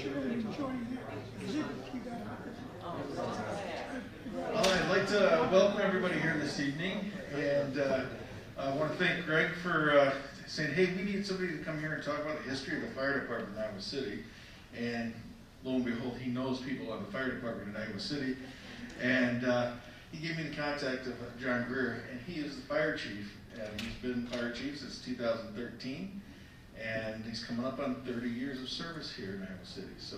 Well, I'd like to welcome everybody here this evening, and I want to thank Greg for saying, hey, we need somebody to come here and talk about the history of the fire department in Iowa City. And lo and behold, he knows people on the fire department in Iowa City. And he gave me the contact of John Grier, and he is the fire chief. And he's been fire chief since 2013, and he's coming up on 30 years of service here in Iowa City. So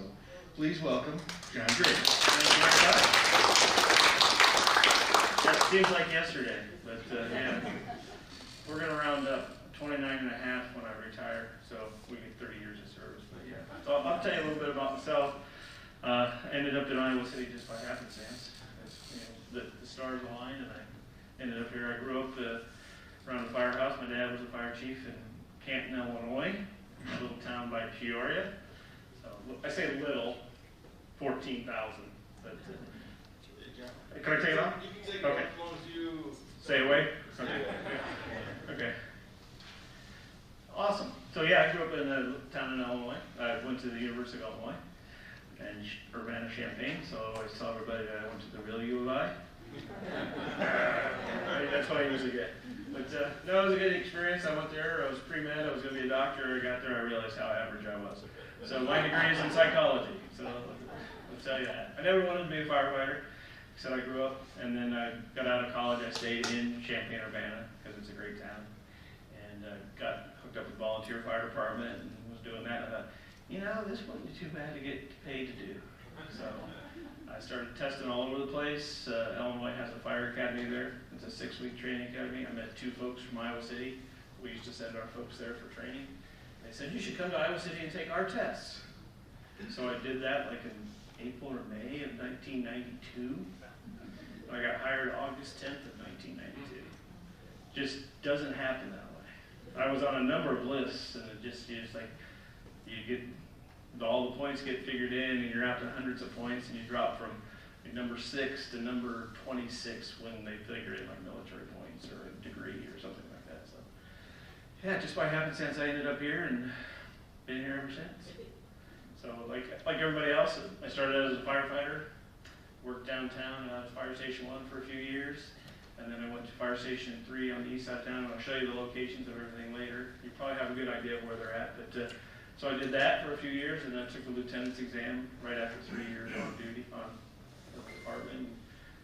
please welcome John Grier. Thank you very much. That seems like yesterday, but yeah. We're going to round up 29 and a half when I retire, so we get 30 years of service. But yeah, so I'll tell you a little bit about myself. Ended up in Iowa City just by happenstance. The stars aligned, and I ended up here. I grew up around the firehouse. My dad was a fire chief in Canton, Illinois, a little town by Peoria. So I say little, 14,000. But can I take it off? You can take it okay. off as long as you stay away. Okay. Okay. Awesome. So yeah, I grew up in a town in Illinois. I went to the University of Illinois and Urbana-Champaign. So I always tell everybody that I went to the real U of I. That's what I usually get. But no, it was a good experience. I went there. I was pre-med. I was going to be a doctor. I got there. I realized how average I was. So my degree is in psychology. So I'll tell you that. I never wanted to be a firefighter. So I grew up, and then I got out of college. I stayed in Champaign, Urbana, because it's a great town, and got hooked up with the volunteer fire department and was doing that. And I thought, you know, this wouldn't be too bad to get paid to do. So I started testing all over the place. Illinois has a fire academy there. It's a 6-week training academy. I met 2 folks from Iowa City. We used to send our folks there for training. They said, you should come to Iowa City and take our tests. So I did that like in April or May of 1992. I got hired August 10th of 1992. Just doesn't happen that way. I was on a number of lists, and it just like, you get, all the points get figured in, and you're out to hundreds of points, and you drop from number 6 to number 26 when they figure in like military points or a degree or something like that. So yeah, just by happenstance, I ended up here and been here ever since. So like everybody else, I started out as a firefighter. Worked downtown at Fire Station 1 for a few years, and then I went to Fire Station 3 on the east side of town, and I'll show you the locations of everything later. You probably have a good idea of where they're at, but so I did that for a few years, and then I took the lieutenant's exam right after 3 years on duty on the department.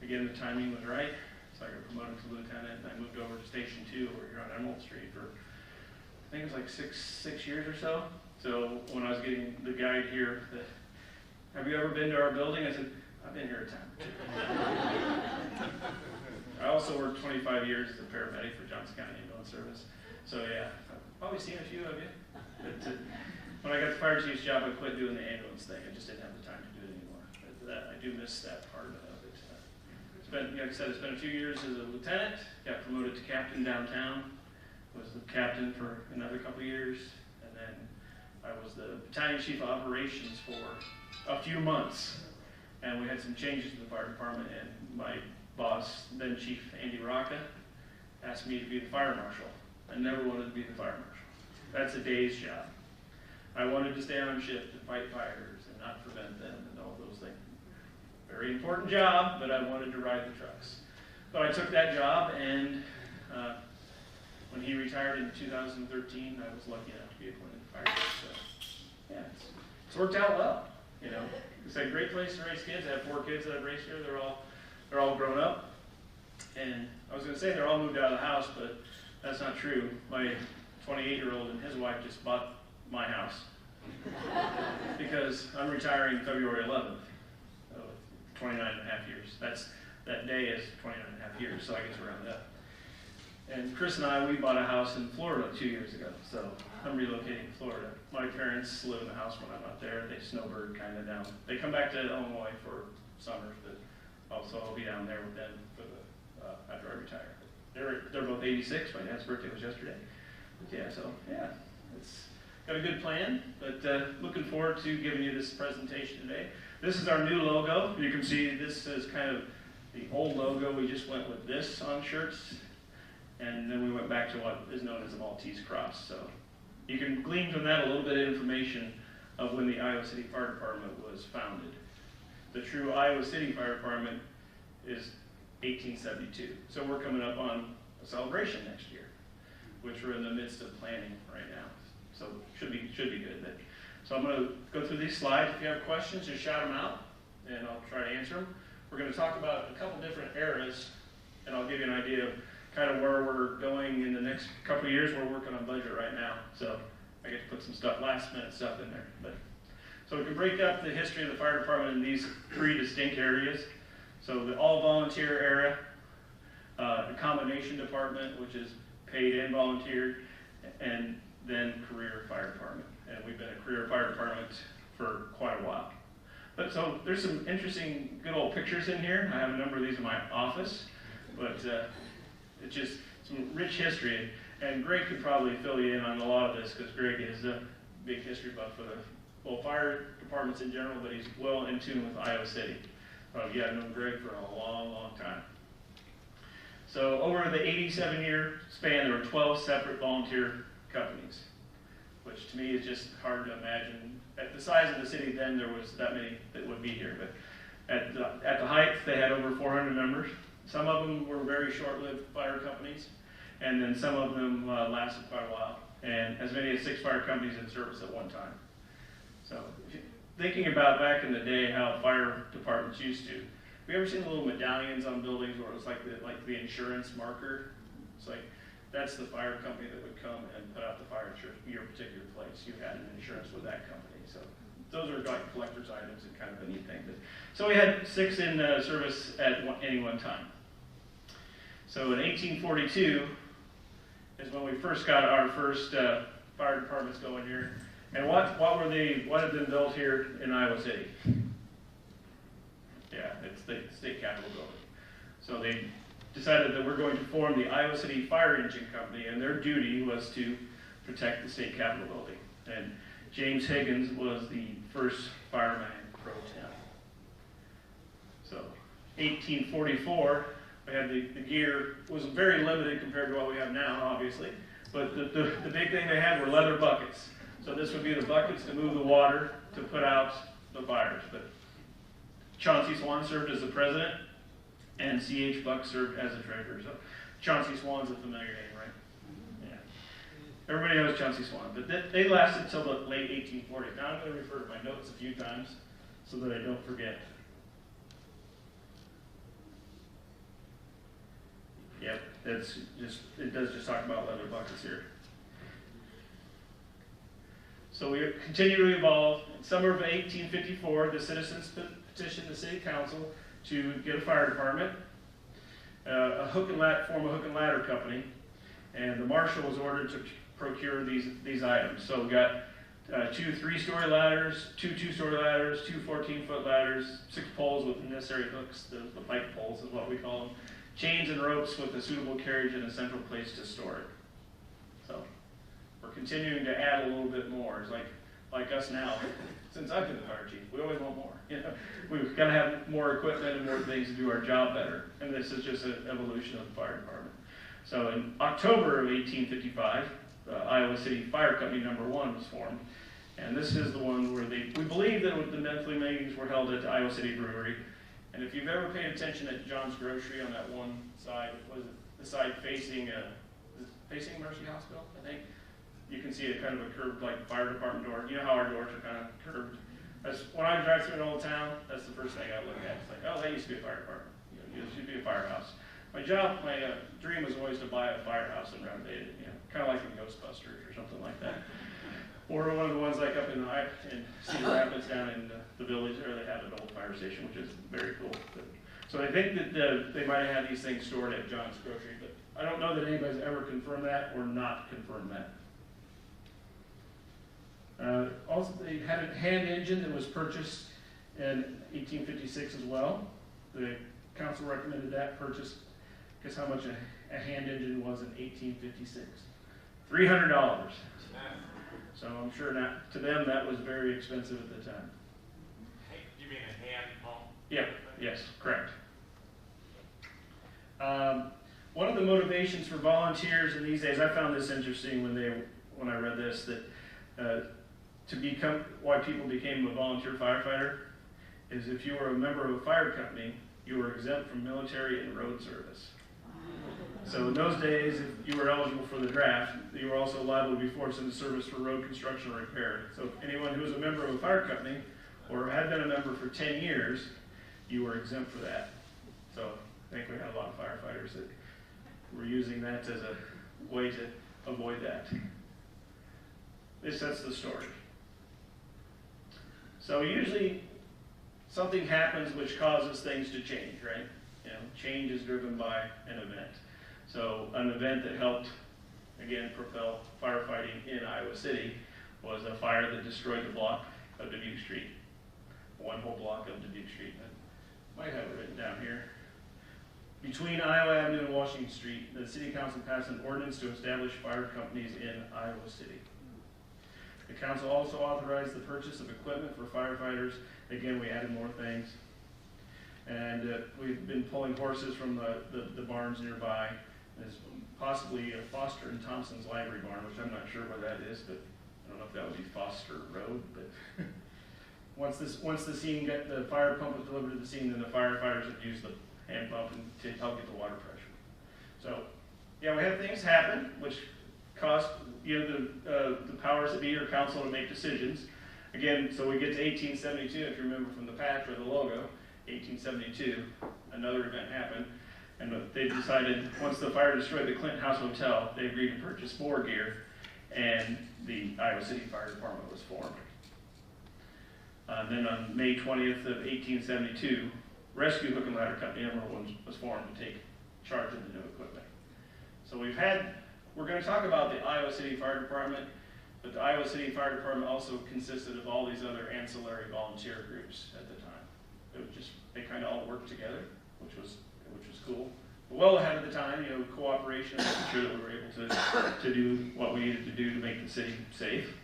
Again, the timing was right, so I got promoted to lieutenant, and I moved over to Station 2 over here on Emerald Street for, I think it was like six years or so. So when I was getting the guide here, have you ever been to our building? I said, I've been here a time or 2. I also worked 25 years as a paramedic for Johnson County Ambulance Service. So yeah, I've probably seen a few of you. But when I got the fire chief's job, I quit doing the ambulance thing. I just didn't have the time to do it anymore. But I do miss that part of it. It's been, like I said, it's been a few years as a lieutenant. Got promoted to captain downtown. Was the captain for another couple of years. And then I was the battalion chief of operations for a few months. And we had some changes to the fire department, and my boss, then Chief Andy Rocca, asked me to be the fire marshal. I never wanted to be the fire marshal. That's a day's job. I wanted to stay on shift and fight fires and not prevent them and all those things. Very important job, but I wanted to ride the trucks. But I took that job, and when he retired in 2013, I was lucky enough to be appointed fire chief. So yeah, it's worked out well, you know. It's a great place to raise kids. I have 4 kids that I've raised here. They're all grown up. And I was going to say they're all moved out of the house, but that's not true. My 28-year-old and his wife just bought my house because I'm retiring February 11th, 29 and a half years. That day is 29 and a half years, so I get to round up. And Chris and I, we bought a house in Florida 2 years ago, so I'm relocating to Florida. My parents live in the house when I'm not there. They snowbird kind of down. They come back to Illinois for summers, but also I'll be down there with them for after I retire. They're both 86. My dad's birthday was yesterday. But yeah, so yeah, it's got a good plan. But looking forward to giving you this presentation today. This is our new logo. You can see this is kind of the old logo. We just went with this on shirts. And then we went back to what is known as the Maltese cross. So you can glean from that a little bit of information of when the Iowa City Fire Department was founded. The true Iowa City Fire Department is 1872. So we're coming up on a celebration next year, which we're in the midst of planning right now. So should be good. So I'm going to go through these slides. If you have questions, just shout them out, and I'll try to answer them. We're going to talk about a couple different eras, and I'll give you an idea of kind of where we're going in the next couple of years. We're working on budget right now, so I get to put some stuff, last minute stuff in there. So we can break up the history of the fire department in these three distinct areas. So the all volunteer era, the combination department, which is paid and volunteered, and then career fire department. And we've been a career fire department for quite a while. But so there's some interesting, good old pictures in here. I have a number of these in my office, but it's just some rich history. And Greg could probably fill you in on a lot of this because Greg is a big history buff for the fire departments in general, but he's well in tune with Iowa City. Yeah, I've known Greg for a long, long time. So over the 87-year span, there were 12 separate volunteer companies, which to me is just hard to imagine. At the size of the city then, there was that many that would be here. But at the height, they had over 400 members. Some of them were very short-lived fire companies, and then some of them lasted quite a while, and as many as 6 fire companies in service at one time. So thinking about back in the day how fire departments used to, have you ever seen the little medallions on buildings where it was like the insurance marker? It's like, that's the fire company that would come and put out the fire insurance for your particular place. You had an insurance with that company. So those are like collector's items and kind of a neat thing. So we had 6 in service at any one time. So in 1842 is when we first got our first fire departments going here. And what had been built here in Iowa City? Yeah, it's the state capitol building. So they decided that we're going to form the Iowa City Fire Engine Company, and their duty was to protect the state capitol building. And James Higgins was the first fireman pro tem. So 1844, we had the gear was very limited compared to what we have now, obviously. But the big thing they had were leather buckets. So this would be the buckets to move the water to put out the fires. But Chauncey Swan served as the president, and C.H. Buck served as the treasurer. So Chauncey Swan's a familiar name, right? Yeah. Everybody knows Chauncey Swan. But they lasted until the late 1840s. Now I'm going to refer to my notes a few times so that I don't forget. Yep, it does just talk about leather buckets here. So we continue to evolve. In summer of 1854, the citizens petitioned the city council to get a fire department, form a hook and ladder company, and the marshal was ordered to procure these items. So we got 2 3-story ladders, 2 2-story ladders, 2 14-foot ladders, 6 poles with the necessary hooks, the pipe poles is what we call them, chains and ropes with a suitable carriage and a central place to store it. So we're continuing to add a little bit more. It's like us now. Since I've been the fire chief, we always want more. You know, we've got to have more equipment and more things to do our job better. And this is just an evolution of the fire department. So in October of 1855, Iowa City Fire Company #1 was formed. And this is the one where we believe that the monthly meetings were held at the Iowa City Brewery. And if you've ever paid attention at John's Grocery on that one side, was it the side facing Mercy Hospital, I think? You can see a kind of a curved like fire department door. You know how our doors are kind of curved? When I drive through an old town, that's the first thing I look at. It's like, oh, that used to be a fire department. It used to be a firehouse. My dream was always to buy a firehouse and renovate it, kind of like in Ghostbusters or something like that. Or one of the ones like up in Cedar Rapids down in the village there, they have an old fire station, which is very cool. So I think that they might have had these things stored at John's Grocery, but I don't know that anybody's ever confirmed that or not confirmed that. Also, they had a hand engine that was purchased in 1856 as well. The council recommended that purchase. Guess how much a hand engine was in 1856? $300. So I'm sure to them that was very expensive at the time. You mean a hand pump? Yeah, yes, correct. One of the motivations for volunteers in these days, I found this interesting when I read this, that why people became a volunteer firefighter is if you were a member of a fire company, you were exempt from military and road service. So in those days, if you were eligible for the draft, you were also liable to be forced into service for road construction or repair. So anyone who was a member of a fire company or had been a member for 10 years, you were exempt for that. So I think we had a lot of firefighters that were using that as a way to avoid that. This sets the story. So usually something happens which causes things to change, right? Change is driven by an event. So an event that helped, again, propel firefighting in Iowa City was a fire that destroyed the block of Dubuque Street. One whole block of Dubuque Street. I might have it written down here. Between Iowa Avenue and Washington Street, the City Council passed an ordinance to establish fire companies in Iowa City. The council also authorized the purchase of equipment for firefighters. Again, we added more things. And we've been pulling horses from the barns nearby. There's possibly a Foster and Thompson's Library barn, which I'm not sure where that is, but I don't know if that would be Foster Road. But once the scene the fire pump was delivered to the scene, then the firefighters would use the hand pump to help get the water pressure. So yeah, we have things happen which cost the powers that be or council to make decisions. Again, so we get to 1872, if you remember from the patch or the logo, 1872, another event happened, and they decided, once the fire destroyed the Clinton House Hotel, they agreed to purchase bore gear, and the Iowa City Fire Department was formed. Then on May 20th of 1872, Rescue Hook and Ladder Company #1 was formed to take charge of the new equipment. So we're going to talk about the Iowa City Fire Department, but the Iowa City Fire Department also consisted of all these other ancillary volunteer groups at the time. They kind of all worked together, which was cool. But well ahead of the time, cooperation, making sure that we were able to do what we needed to do to make the city safe.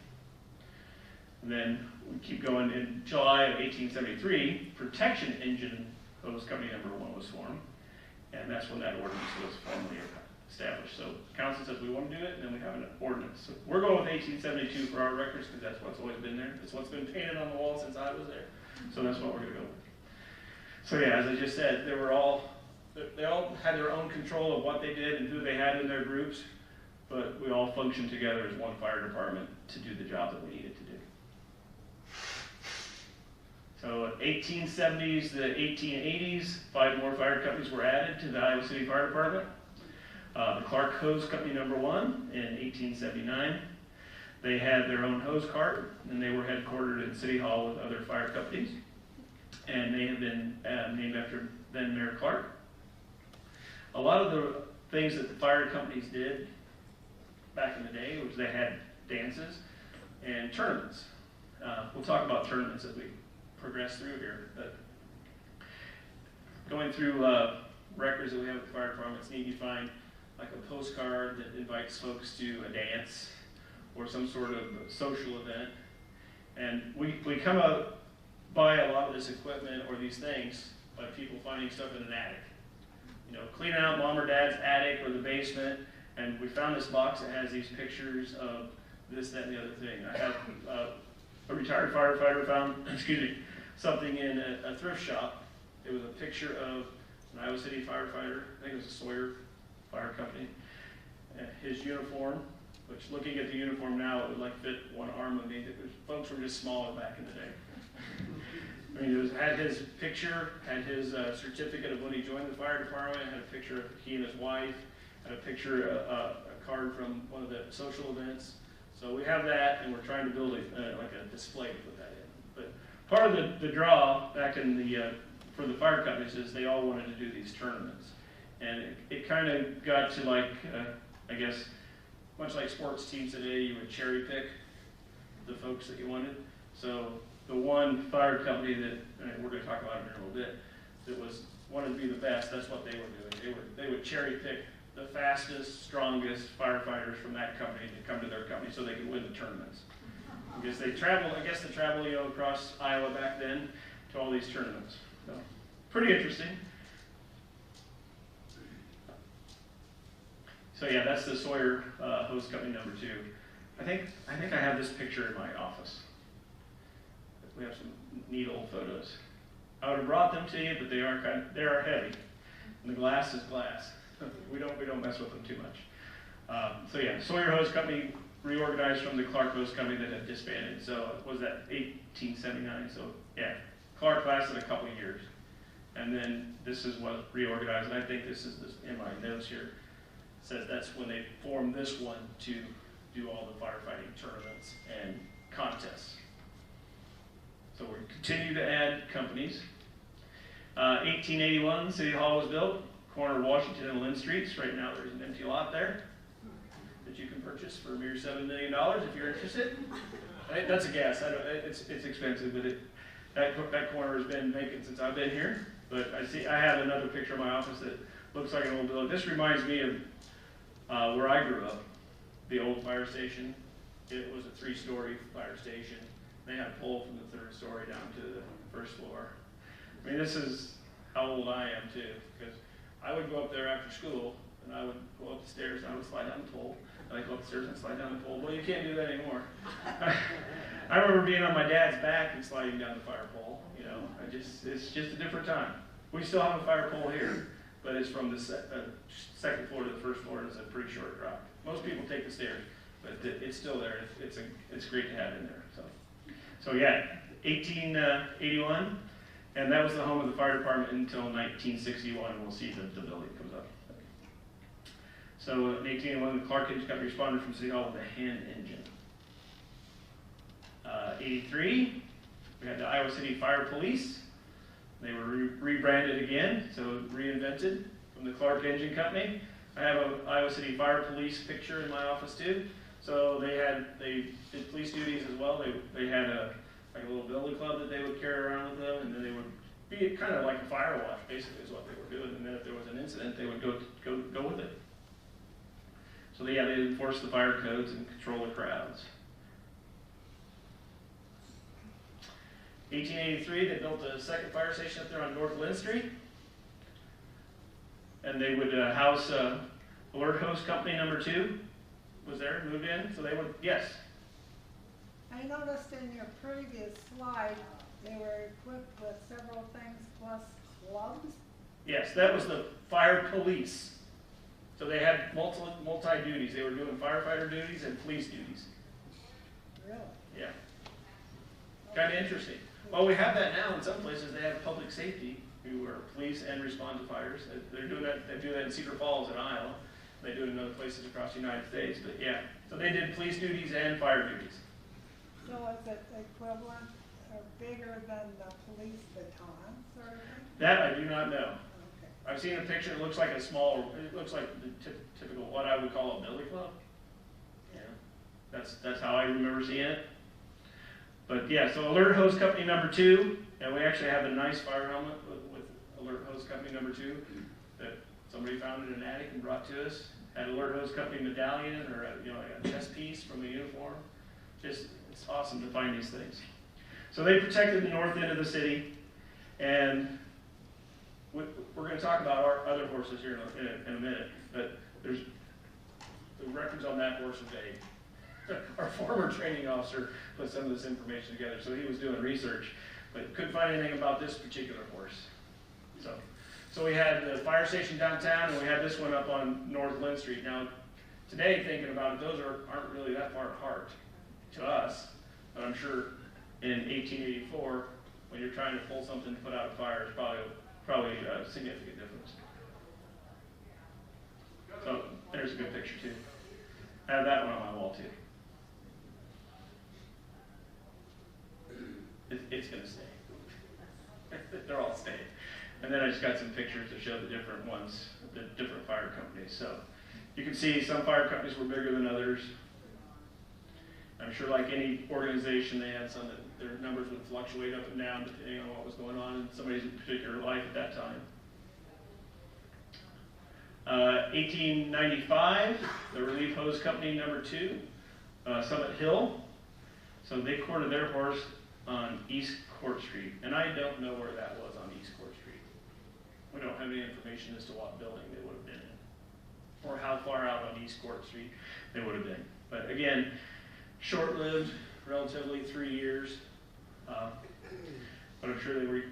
And then we keep going. In July of 1873, Protection Engine Hose Company #1 was formed, and that's when that ordinance was formally established. So council says we want to do it, and then we have an ordinance. So we're going with 1872 for our records because that's what's always been there. It's what's been painted on the wall since I was there. So that's what we're going to go with. So yeah, as I just said, they all had their own control of what they did and who they had in their groups, but we all functioned together as one fire department to do the job that we needed to do. So 1870s to 1880s, 5 more fire companies were added to the Iowa City Fire Department. The Clark Hose Company #1 in 1879. They had their own hose cart, and they were headquartered in City Hall with other fire companies. And they have been named after then Mayor Clark. A lot of the things that the fire companies did back in the day was they had dances and tournaments. We'll talk about tournaments as we progress through here. But going through records that we have at the fire department, it's neat you find like a postcard that invites folks to a dance or some sort of social event. And we come up by a lot of this equipment or these things by people finding stuff in an attic. Cleaning out mom or dad's attic or the basement, and we found this box that has these pictures of this, that, and the other thing. I have a retired firefighter found, something in a thrift shop. It was a picture of an Iowa City firefighter, I think it was a Sawyer Fire Company, his uniform, which looking at the uniform now, it would fit one arm of me. Folks were just smaller back in the day. I mean, had his picture, had his certificate of when he joined the fire department, had a picture of he and his wife, had a picture, a card from one of the social events. So we have that, and we're trying to build like a display to put that in. But part of the draw back in for the fire companies is they all wanted to do these tournaments. And it kind of got to like, I guess, much like sports teams today, you would cherry pick the folks that you wanted. So the one fire company that, and we're going to talk about it in a little bit, that wanted to be the best, that's what they were doing. They would cherry pick the fastest, strongest firefighters from that company to come to their company so they could win the tournaments. Because they travel across Iowa back then to all these tournaments. So pretty interesting. So yeah, that's the Sawyer Hose Company #2. I think I have this picture in my office. we have some neat old photos. I would have brought them to you, but they are heavy, and the glass is glass. we don't mess with them too much. So yeah, Sawyer Hose Company reorganized from the Clark Hose Company that had disbanded. So was that 1879? So yeah, Clark lasted a couple of years, and then this is what reorganized. And I think this is in my notes here. It says that's when they formed this one to do all the firefighting tournaments and contests. So we continue to add companies. 1881, City Hall was built, corner of Washington and Lynn Streets. Right now there's an empty lot there that you can purchase for a mere $7 million if you're interested. That's a guess. It's expensive, but that corner has been vacant since I've been here. But I have another picture of my office that looks like an old building. This reminds me of where I grew up, the old fire station. It was a 3-story fire station. They had a pole from the 3rd story down to the 1st floor. I mean, this is how old I am too, because I would go up there after school, and I would go up the stairs, and I would slide down the pole. And I'd go up the stairs and slide down the pole. Well, you can't do that anymore. I remember being on my dad's back and sliding down the fire pole. You know, it's just a different time. We still have a fire pole here, but it's from the 2nd floor to the 1st floor, and it's a pretty short drop. Most people take the stairs, but it's still there. It's great to have in there. So yeah, 1881, and that was the home of the fire department until 1961. We'll see the building comes up. So in 1881, the Clark Engine Company responded from City Hall with a hand engine. 83, we had the Iowa City Fire Police. They were rebranded again, so reinvented from the Clark Engine Company. I have an Iowa City Fire Police picture in my office too. So they did police duties as well. They had a little billy club that they would carry around with them, and then they would be kind of like a fire watch, basically, is what they were doing. And then if there was an incident, they would go with it. So they enforce the fire codes and control the crowds. 1883, they built a 2nd fire station up there on North Lynn Street, and they would house Alert Hose Company number 2 was there, moved in, so they would, yes. I noticed in your previous slide, they were equipped with several things plus clubs. Yes, that was the fire police. So they had multi-duties. They were doing firefighter duties and police duties. Really? Yeah. Kind of interesting. Well, we have that now in some places. They have public safety who are police and respond to fires. They're doing that. They do that in Cedar Falls in Iowa. They do it in other places across the United States. But yeah, so they did police duties and fire duties. So is it equivalent or bigger than the police baton sort of thing? That I do not know. Okay. I've seen a picture. It looks like a small. It looks like the typical what I would call a billy club. Yeah, that's how I remember seeing it. But yeah, so Alert Hose Company number 2, and we actually have a nice fire helmet with Alert Hose Company number 2 that somebody found in an attic and brought to us. Had Alert Hose Company medallion or a chest piece from a uniform. Just it's awesome to find these things. So they protected the north end of the city, and we're going to talk about our other horses here in a minute. But there's the records on that horse are vague. Our former training officer put some of this information together, so he was doing research, but couldn't find anything about this particular horse. So we had the fire station downtown, and we had this one up on North Lynn Street. Now, today, thinking about it, those aren't really that far apart to us, but I'm sure in 1884, when you're trying to pull something to put out a fire, it's probably a significant difference. So there's a good picture too. I have that one on my wall too. It's going to stay. They're all staying. And then I just got some pictures to show the different ones, the different fire companies. So you can see some fire companies were bigger than others. I'm sure like any organization, they had some that their numbers would fluctuate up and down depending on what was going on in somebody's particular life at that time. 1895, the Relief Hose Company number 2, Summit Hill. So they quartered their horse on East Court Street, and I don't know where that was on East Court Street. We don't have any information as to what building they would have been in, or how far out on East Court Street they would have been. But again, short-lived, relatively 3 years. sure they were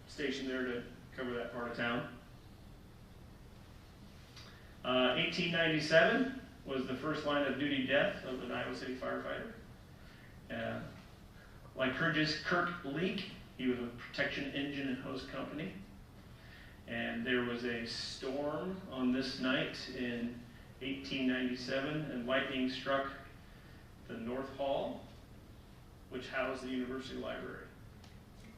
stationed there to cover that part of town. 1897 was the first line of duty death of an Iowa City firefighter. Lycurgus Kirk Leak, he was a protection engine and hose company. And there was a storm on this night in 1897, and lightning struck the North Hall, which housed the University Library.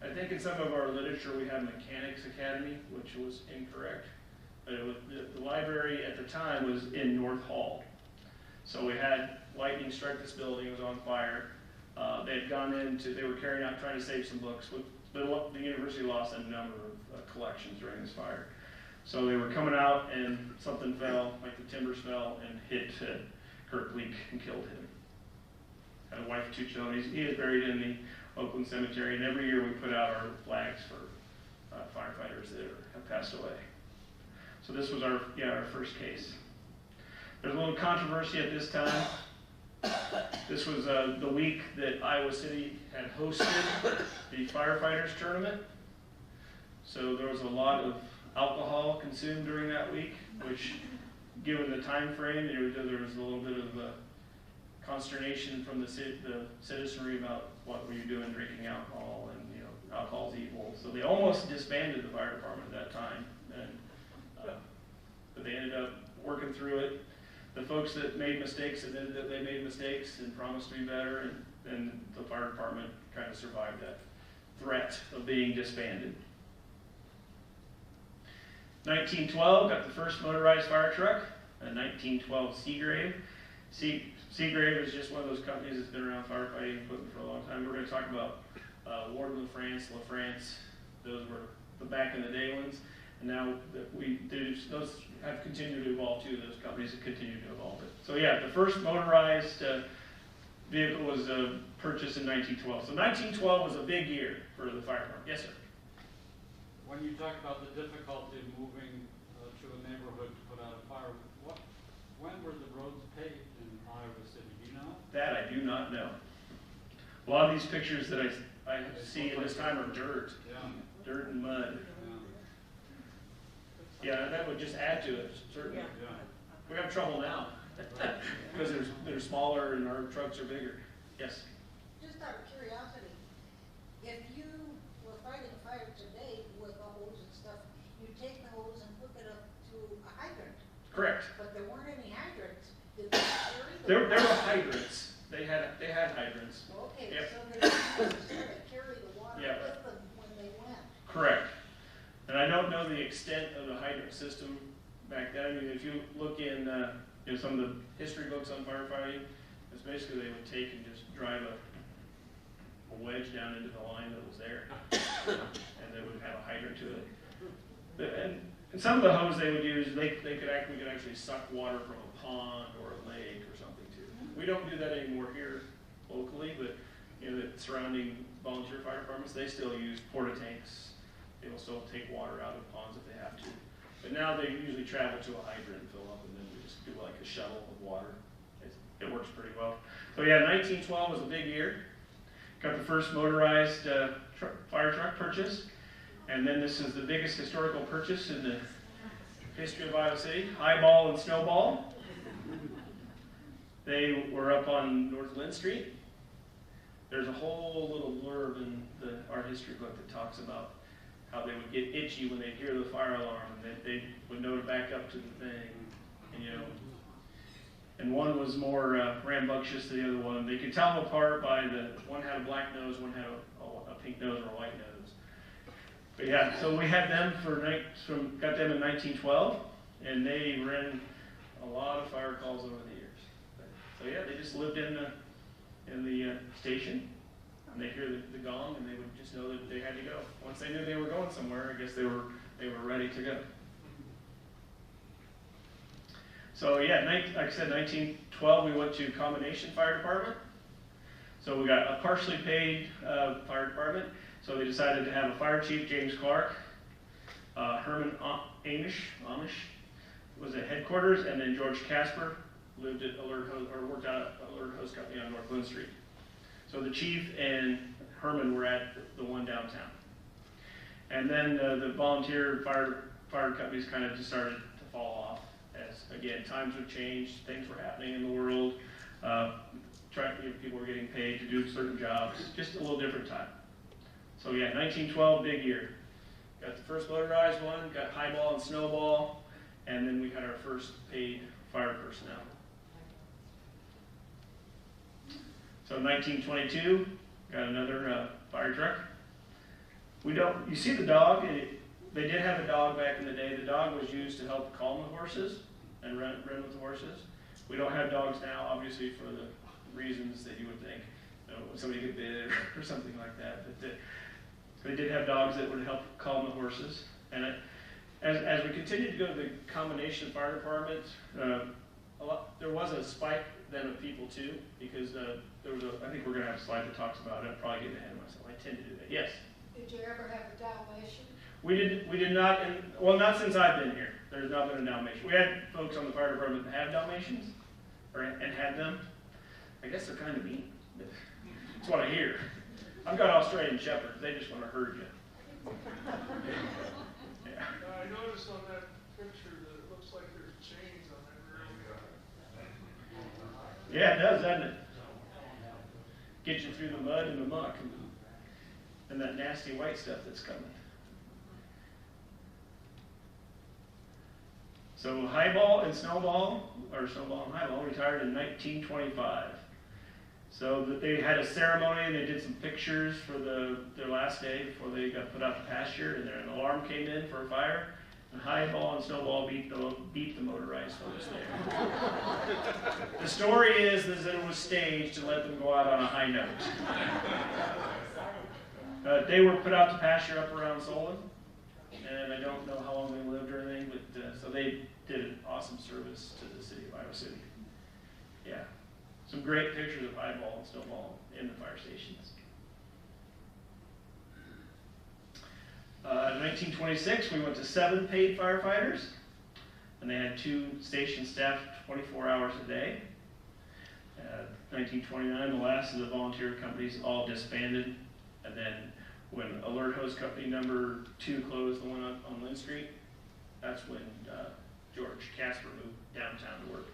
I think in some of our literature we have Mechanics Academy, which was incorrect. But it was, the library at the time was in North Hall. So we had lightning strike this building, it was on fire. They had gone into, they were carrying out, trying to save some books. The university lost a number of collections during this fire. So they were coming out and something fell, like the timbers fell, and hit Kirk Leak and killed him. Had a wife, 2 children. He is buried in the Oakland Cemetery, and every year we put out our flags for firefighters that have passed away. So this was our first case. There's a little controversy at this time. This was the week that Iowa City had hosted the firefighters tournament. So there was a lot of alcohol consumed during that week, which, given the time frame, there was a little bit of consternation from the citizenry about what were you doing drinking alcohol, and alcohol's evil. So they almost disbanded the fire department at that time, but they ended up working through it. The folks that made mistakes admitted that they made mistakes and promised to be better, and the fire department kind of survived that threat of being disbanded. 1912 got the first motorized fire truck, a 1912 Seagrave. Seagrave is just one of those companies that's been around firefighting equipment for a long time. We're going to talk about Ward LaFrance. Those were the back in the day ones. And now that those have continued to evolve too. Those companies have continued to evolve it. So yeah, the first motorized vehicle was purchased in 1912. So 1912 was a big year for the fire department. Yes, sir. When you talk about the difficulty of moving to a neighborhood to put out a fire, when were the roads paved in Iowa City? Do you know? That I do not know. A lot of these pictures that I see at this time are dirt. Yeah. Dirt and mud. Yeah, that would just add to it, certainly. Yeah. We have trouble now because they're smaller and our trucks are bigger. Yes? Just out of curiosity, if you were fighting a fire today with a hose and stuff, you take the hose and hook it up to a hydrant. Correct. But there weren't any hydrants. Did they carry the There were hydrants. They had hydrants. Okay, Yep. so they didn't necessarily carry the water Yep. with them when they went. Correct. And I don't know the extent of the hydrant system back then. I mean, if you look in some of the history books on firefighting, it's basically they would take and just drive a wedge down into the line that was there, and they would have a hydrant to it. And some of the hose they would use, we could actually suck water from a pond or a lake or something too. We don't do that anymore here locally, but the surrounding volunteer fire departments, they still use porta tanks. They will still take water out of ponds if they have to. But now they usually travel to a hydrant and fill up, and then we just do like a shuttle of water. It works pretty well. So yeah, 1912 was a big year. Got the first motorized fire truck purchase. And then this is the biggest historical purchase in the history of Iowa City, Highball and Snowball. They were up on North Lynn Street. There's a whole little blurb in the art history book that talks about how they would get itchy when they'd hear the fire alarm, and they would know to back up to the thing, and one was more rambunctious than the other one. They could tell them apart by one had a black nose, one had a pink nose or a white nose. But yeah, so we had them got them in 1912, and they ran a lot of fire calls over the years. So yeah, they just lived in the station. And they'd hear the gong, and they would just know that they had to go. Once they knew they were going somewhere, I guess they were ready to go. So yeah, like I said, 1912 we went to Combination Fire Department. So we got a partially paid fire department. So they decided to have a fire chief, James Clark, Herman Amish was at headquarters, and then George Casper lived at worked out at Alert Hose Company on North Lynn Street. So the chief and Herman were at the one downtown. And then the volunteer fire companies kind of just started to fall off as, again, times would change, things were happening in the world, people were getting paid to do certain jobs, just a little different time. So yeah, 1912, big year. Got the first motorized one, got highball and snowball, and then we had our first paid fire personnel. So 1922, got another fire truck. You see the dog, they did have a dog back in the day. The dog was used to help calm the horses and run with the horses. We don't have dogs now, obviously, for the reasons that you would think. When somebody get bit or something like that. But they did have dogs that would help calm the horses. And as we continued to go to the combination fire department, there was a spike then of people too, because there was I think we're going to have a slide that talks about it. I'm probably getting ahead of myself. I tend to do that. Yes? Did you ever have a Dalmatian? We did not, well, not since I've been here. There's not been a Dalmatian. We had folks on the fire department that have Dalmatians, and had them. I guess they're kind of mean. That's what I hear. I've got Australian Shepherds. They just want to herd you. Yeah. I noticed on that picture that it looks like there's chains on that rear. Yeah, it does, doesn't it? Get you through the mud and the muck and that nasty white stuff that's coming. So highball and snowball, or snowball and highball, retired in 1925. So that they had a ceremony and they did some pictures for their last day before they got put out to pasture, and an alarm came in for a fire, and highball and snowball beat the motorized folks there. The story is that it was staged to let them go out on a high note. They were put out to pasture up around Solon, and I don't know how long they lived or anything, but so they did an awesome service to the city of Iowa City. Yeah. Some great pictures of highball and snowball in the fire stations. 1926, we went to 7 paid firefighters, and they had 2 station staff 24 hours a day. 1929, the last of the volunteer companies all disbanded, and then when Alert Hose Company number 2 closed, the one on Lynn Street, that's when George Casper moved downtown to work.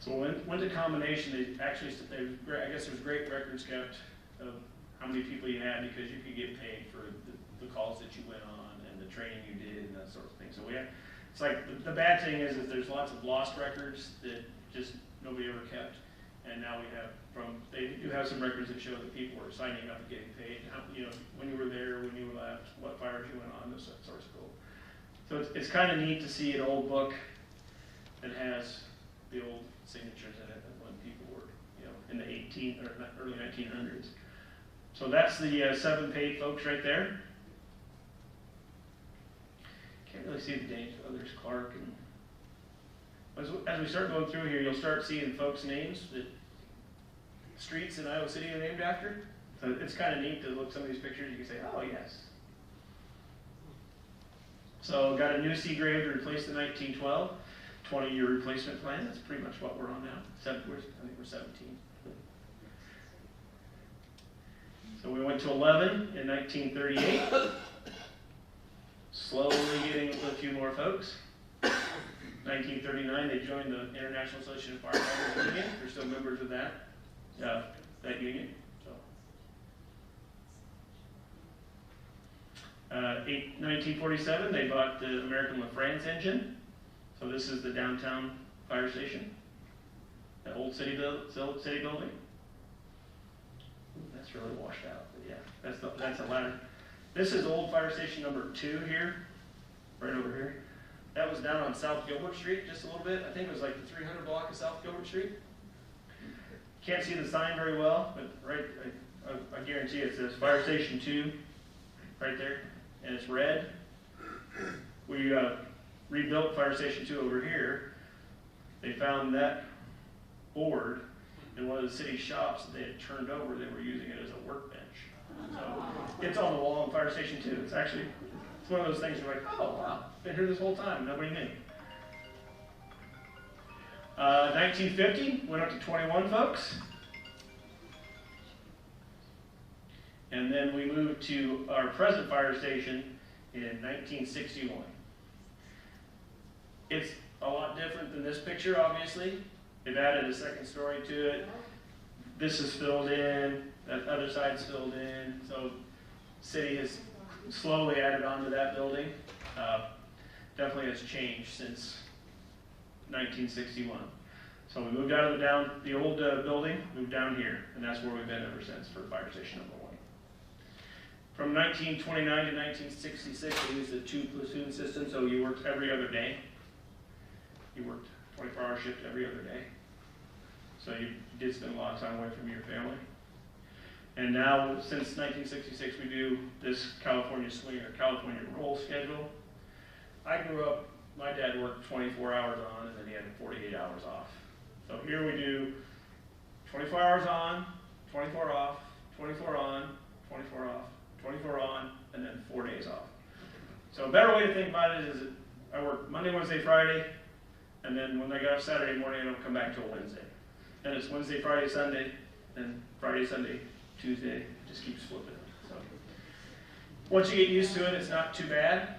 So when the combination, I guess there's great records kept of how many people you had, because you could get paid for the calls that you went on and the training you did and that sort of thing. So it's like the bad thing is that there's lots of lost records that just nobody ever kept, and now they do have some records that show that people were signing up and getting paid. When you were there, when you left, what fires you went on, those sorts of cool. So it's kind of neat to see an old book that has the old signatures in it when people were, in the early 1900s. So that's the 7 paid folks right there. Can't really see the names. Oh, there's Clark. And as we start going through here, you'll start seeing folks' names that streets in Iowa City are named after. So it's kind of neat to look at some of these pictures. You can say, oh, yes. So got a new sea grave to replace the 1912. 20-year replacement plan. That's pretty much what we're on now. I think we're 17. So we went to 11 in 1938. Slowly getting a few more folks. 1939, they joined the International Association of Firefighters Union. They're still members of that union. So, 1947, they bought the American LaFrance engine. So this is the downtown fire station, the old city building. That's really washed out, but yeah, that's a ladder. This is old fire station number 2 here, right over here. That was down on South Gilbert Street just a little bit. I think it was like the 300 block of South Gilbert Street. Can't see the sign very well, but I guarantee it says Fire Station 2 right there, and it's red. We rebuilt Fire Station 2 over here. They found that board in one of the city shops that they had turned over. They were using it as a workbench. So it's on the wall in Fire Station 2. It's one of those things you're like, oh wow, been here this whole time, nobody knew. 1950, went up to 21 folks. And then we moved to our present fire station in 1961. It's a lot different than this picture, obviously. They've added a second story to it. This is filled in, that other side's filled in. So city has slowly added on to that building. Definitely has changed since 1961. So we moved out of the old building, moved down here, and that's where we've been ever since for fire station number 1. From 1929 to 1966, we used the 2 platoon system, so you worked every other day. You worked 24-hour shift every other day. So you did spend a lot of time away from your family. And now, since 1966, we do this California swing or California roll schedule. I grew up, my dad worked 24 hours on, and then he had 48 hours off. So here we do 24 hours on, 24 off, 24 on, 24 off, 24 on, and then 4 days off. So a better way to think about it is that I work Monday, Wednesday, Friday, and then when I get up Saturday morning, I don't come back till Wednesday. Then it's Wednesday, Friday, Sunday, then Friday, Sunday, Tuesday, it just keeps flipping. So once you get used to it, it's not too bad.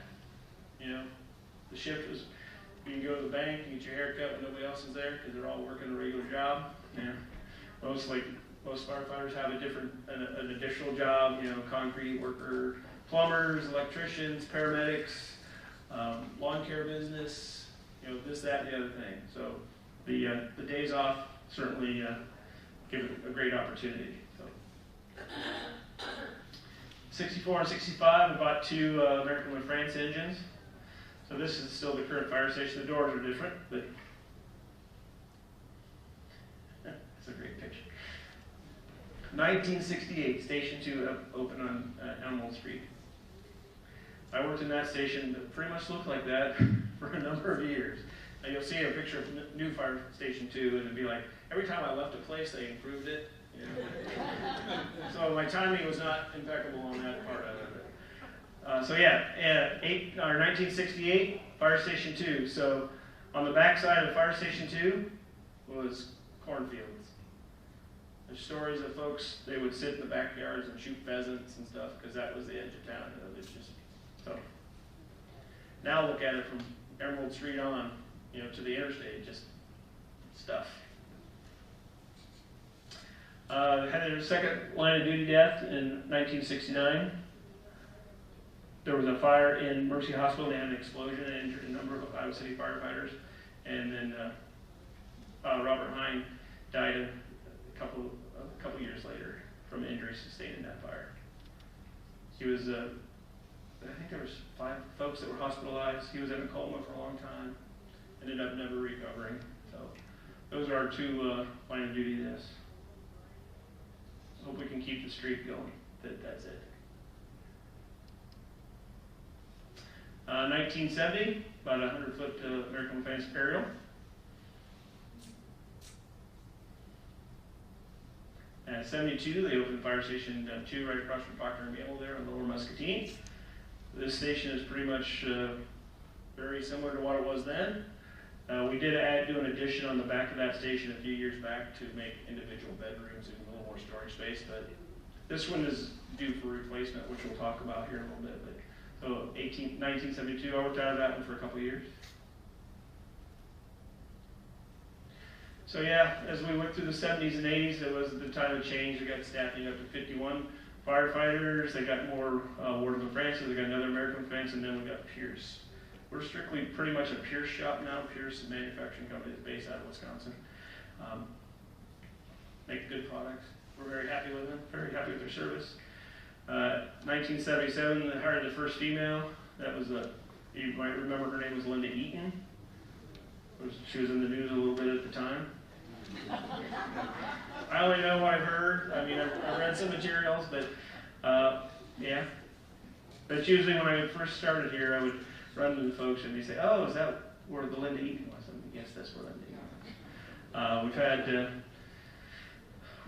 You know, the shift is, you can go to the bank and get your hair cut when nobody else is there because they're all working a regular job. Yeah. Most firefighters have an additional job, you know, concrete worker, plumbers, electricians, paramedics, lawn care business, you know, this, that, and the other thing. So the days off certainly give it a great opportunity. So 64 and 65, we bought 2 American with France engines. So this is still the current fire station. The doors are different, but it's a great picture. 1968, Station 2 opened on Emerald Street. I worked in that station that pretty much looked like that for a number of years. And you'll see a picture of new fire station 2, and it'd be like, every time I left a place, they improved it. You know? So my timing was not impeccable on that part of it. So yeah, 1968, Fire Station 2. So on the back side of Fire Station 2 was cornfields. There's stories of folks, they would sit in the backyards and shoot pheasants and stuff because that was the edge of town. You know, it's just, so now look at it from Emerald Street on, you know, to the interstate, just stuff. Had their second line of duty death in 1969. There was a fire in Mercy Hospital. They had an explosion and injured a number of Iowa City firefighters. And then Robert Hine died a couple years later from injuries sustained in that fire. He was, I think there was 5 folks that were hospitalized. He was in a coma for a long time. Ended up never recovering. So those are our 2 line of duty deaths. Hope we can keep the streak going. That's it. 1970, about a 100-foot American Fence burial. At 72, they opened Fire Station 2 right across from Procter & Gamble there on Lower Muscatine. This station is pretty much very similar to what it was then. We did do an addition on the back of that station a few years back to make individual bedrooms and a little more storage space, but this one is due for replacement, which we'll talk about here in a little bit. But, so 1972, I worked out of that one for a couple of years. So yeah, as we went through the 70s and 80s, it was the time of change. We got staffing up to 51 firefighters. They got more Ward of France, so they got another American France, and then we got Pierce. We're strictly pretty much a Pierce shop now. Pierce is a manufacturing company that's based out of Wisconsin. Make good products. We're very happy with them, very happy with their service. 1977, they hired the first female. That was, you might remember her name was Linda Eaton. She was in the news a little bit at the time. I only know what I've heard. I mean, I've read some materials, but yeah. That's usually when I first started here, I would run to the folks and they say, "Oh, is that where the Linda Eaton was?" And yes, that's where Linda Eaton was.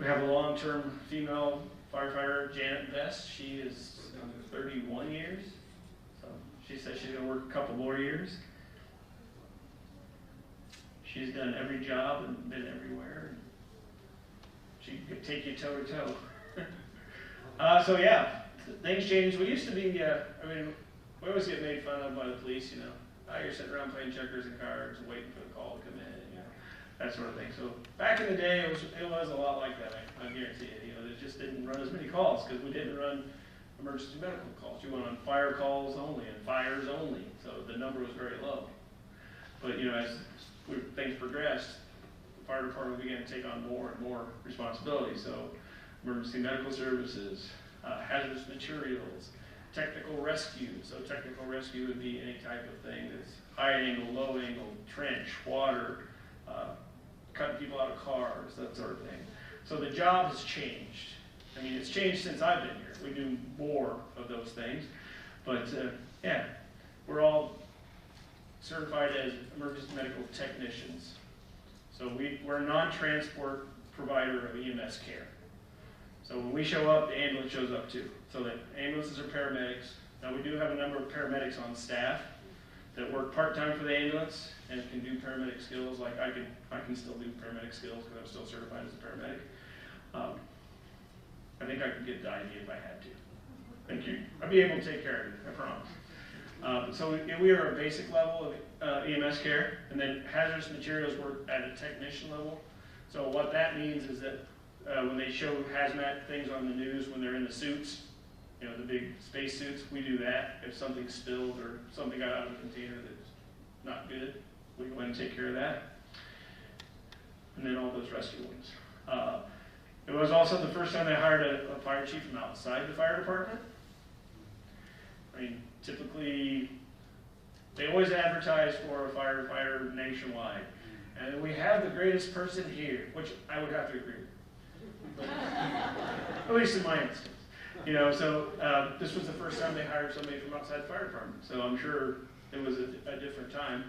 We have a long-term female firefighter, Janet Vest. She is 31 years, so she says she's going to work a couple more years. She's done every job and been everywhere. And she could take you toe to toe. So yeah, things changed. We used to be, I mean, we always get made fun of by the police, you know. You're sitting around playing checkers and cards, waiting for the call to come in, you know, that sort of thing. So back in the day, it was a lot like that. I guarantee you. You know, it just didn't run as many calls because we didn't run emergency medical calls. You went on fire calls only and fires only. So the number was very low. But you know, as things progressed, the fire department began to take on more and more responsibility. So emergency medical services, hazardous materials, technical rescue. So technical rescue would be any type of thing that's high angle, low angle, trench, water, cutting people out of cars, that sort of thing. So the job has changed. I mean, it's changed since I've been here. We do more of those things. But yeah, we're all certified as emergency medical technicians. So we're a non-transport provider of EMS care. So when we show up, the ambulance shows up too. So the ambulances are paramedics. Now we do have a number of paramedics on staff that work part-time for the ambulance and can do paramedic skills. Like I can still do paramedic skills because I'm still certified as a paramedic. I think I could get the idea if I had to. Thank you. I'd be able to take care of it, I promise. So we are a basic level of EMS care, and then hazardous materials work at a technician level. So what that means is that when they show hazmat things on the news, when they're in the suits, you know, the big space suits, we do that. If something spilled or something got out of the container that's not good, we go in and take care of that. And then all those rescue ones. It was also the first time they hired a fire chief from outside the fire department. I mean, typically, they always advertise for a firefighter nationwide. And we have the greatest person here, which I would have to agree with. At least in my instance. You know, so this was the first time they hired somebody from outside the fire department. So I'm sure it was a different time.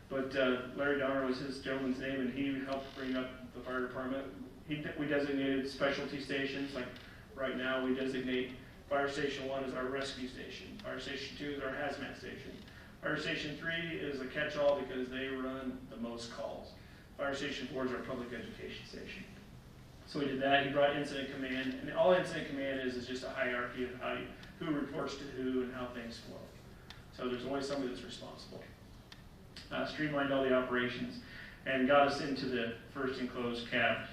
But Larry Donner was his gentleman's name, and he helped bring up the fire department. We designated specialty stations. Like right now, we designate Fire Station 1 as our rescue station. Fire Station 2 is our hazmat station. Fire Station 3 is a catch-all because they run the most calls. Fire Station 4 is our public education station. So we did that. He brought incident command, and all incident command is just a hierarchy of who reports to who and how things flow. So there's always somebody that's responsible. Streamlined all the operations and got us into the first enclosed cab.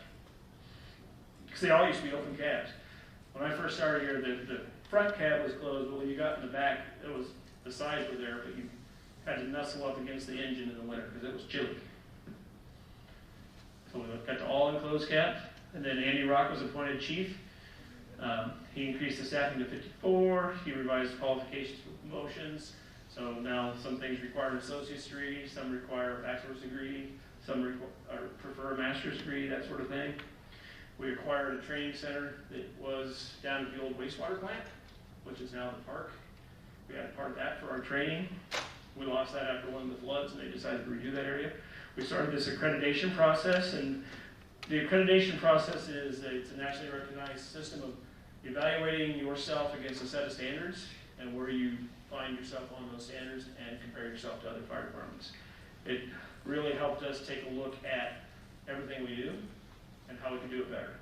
Because they all used to be open cabs. When I first started here, the front cab was closed, but when you got in the back, the sides were there, but you had to nestle up against the engine in the winter because it was chilly. So we got to all enclosed cabs, and then Andy Rock was appointed chief. He increased the staffing to 54. He revised qualifications for promotions. So now some things require an associate's degree, some require a bachelor's degree, some prefer a master's degree, that sort of thing. We acquired a training center that was down at the old wastewater plant, which is now the park. We had part of that for our training. We lost that after one of the floods, and they decided to redo that area. We started this accreditation process, and the accreditation process it's a nationally recognized system of evaluating yourself against a set of standards and where you find yourself on those standards and compare yourself to other fire departments. It really helped us take a look at everything we do and how we can do it better.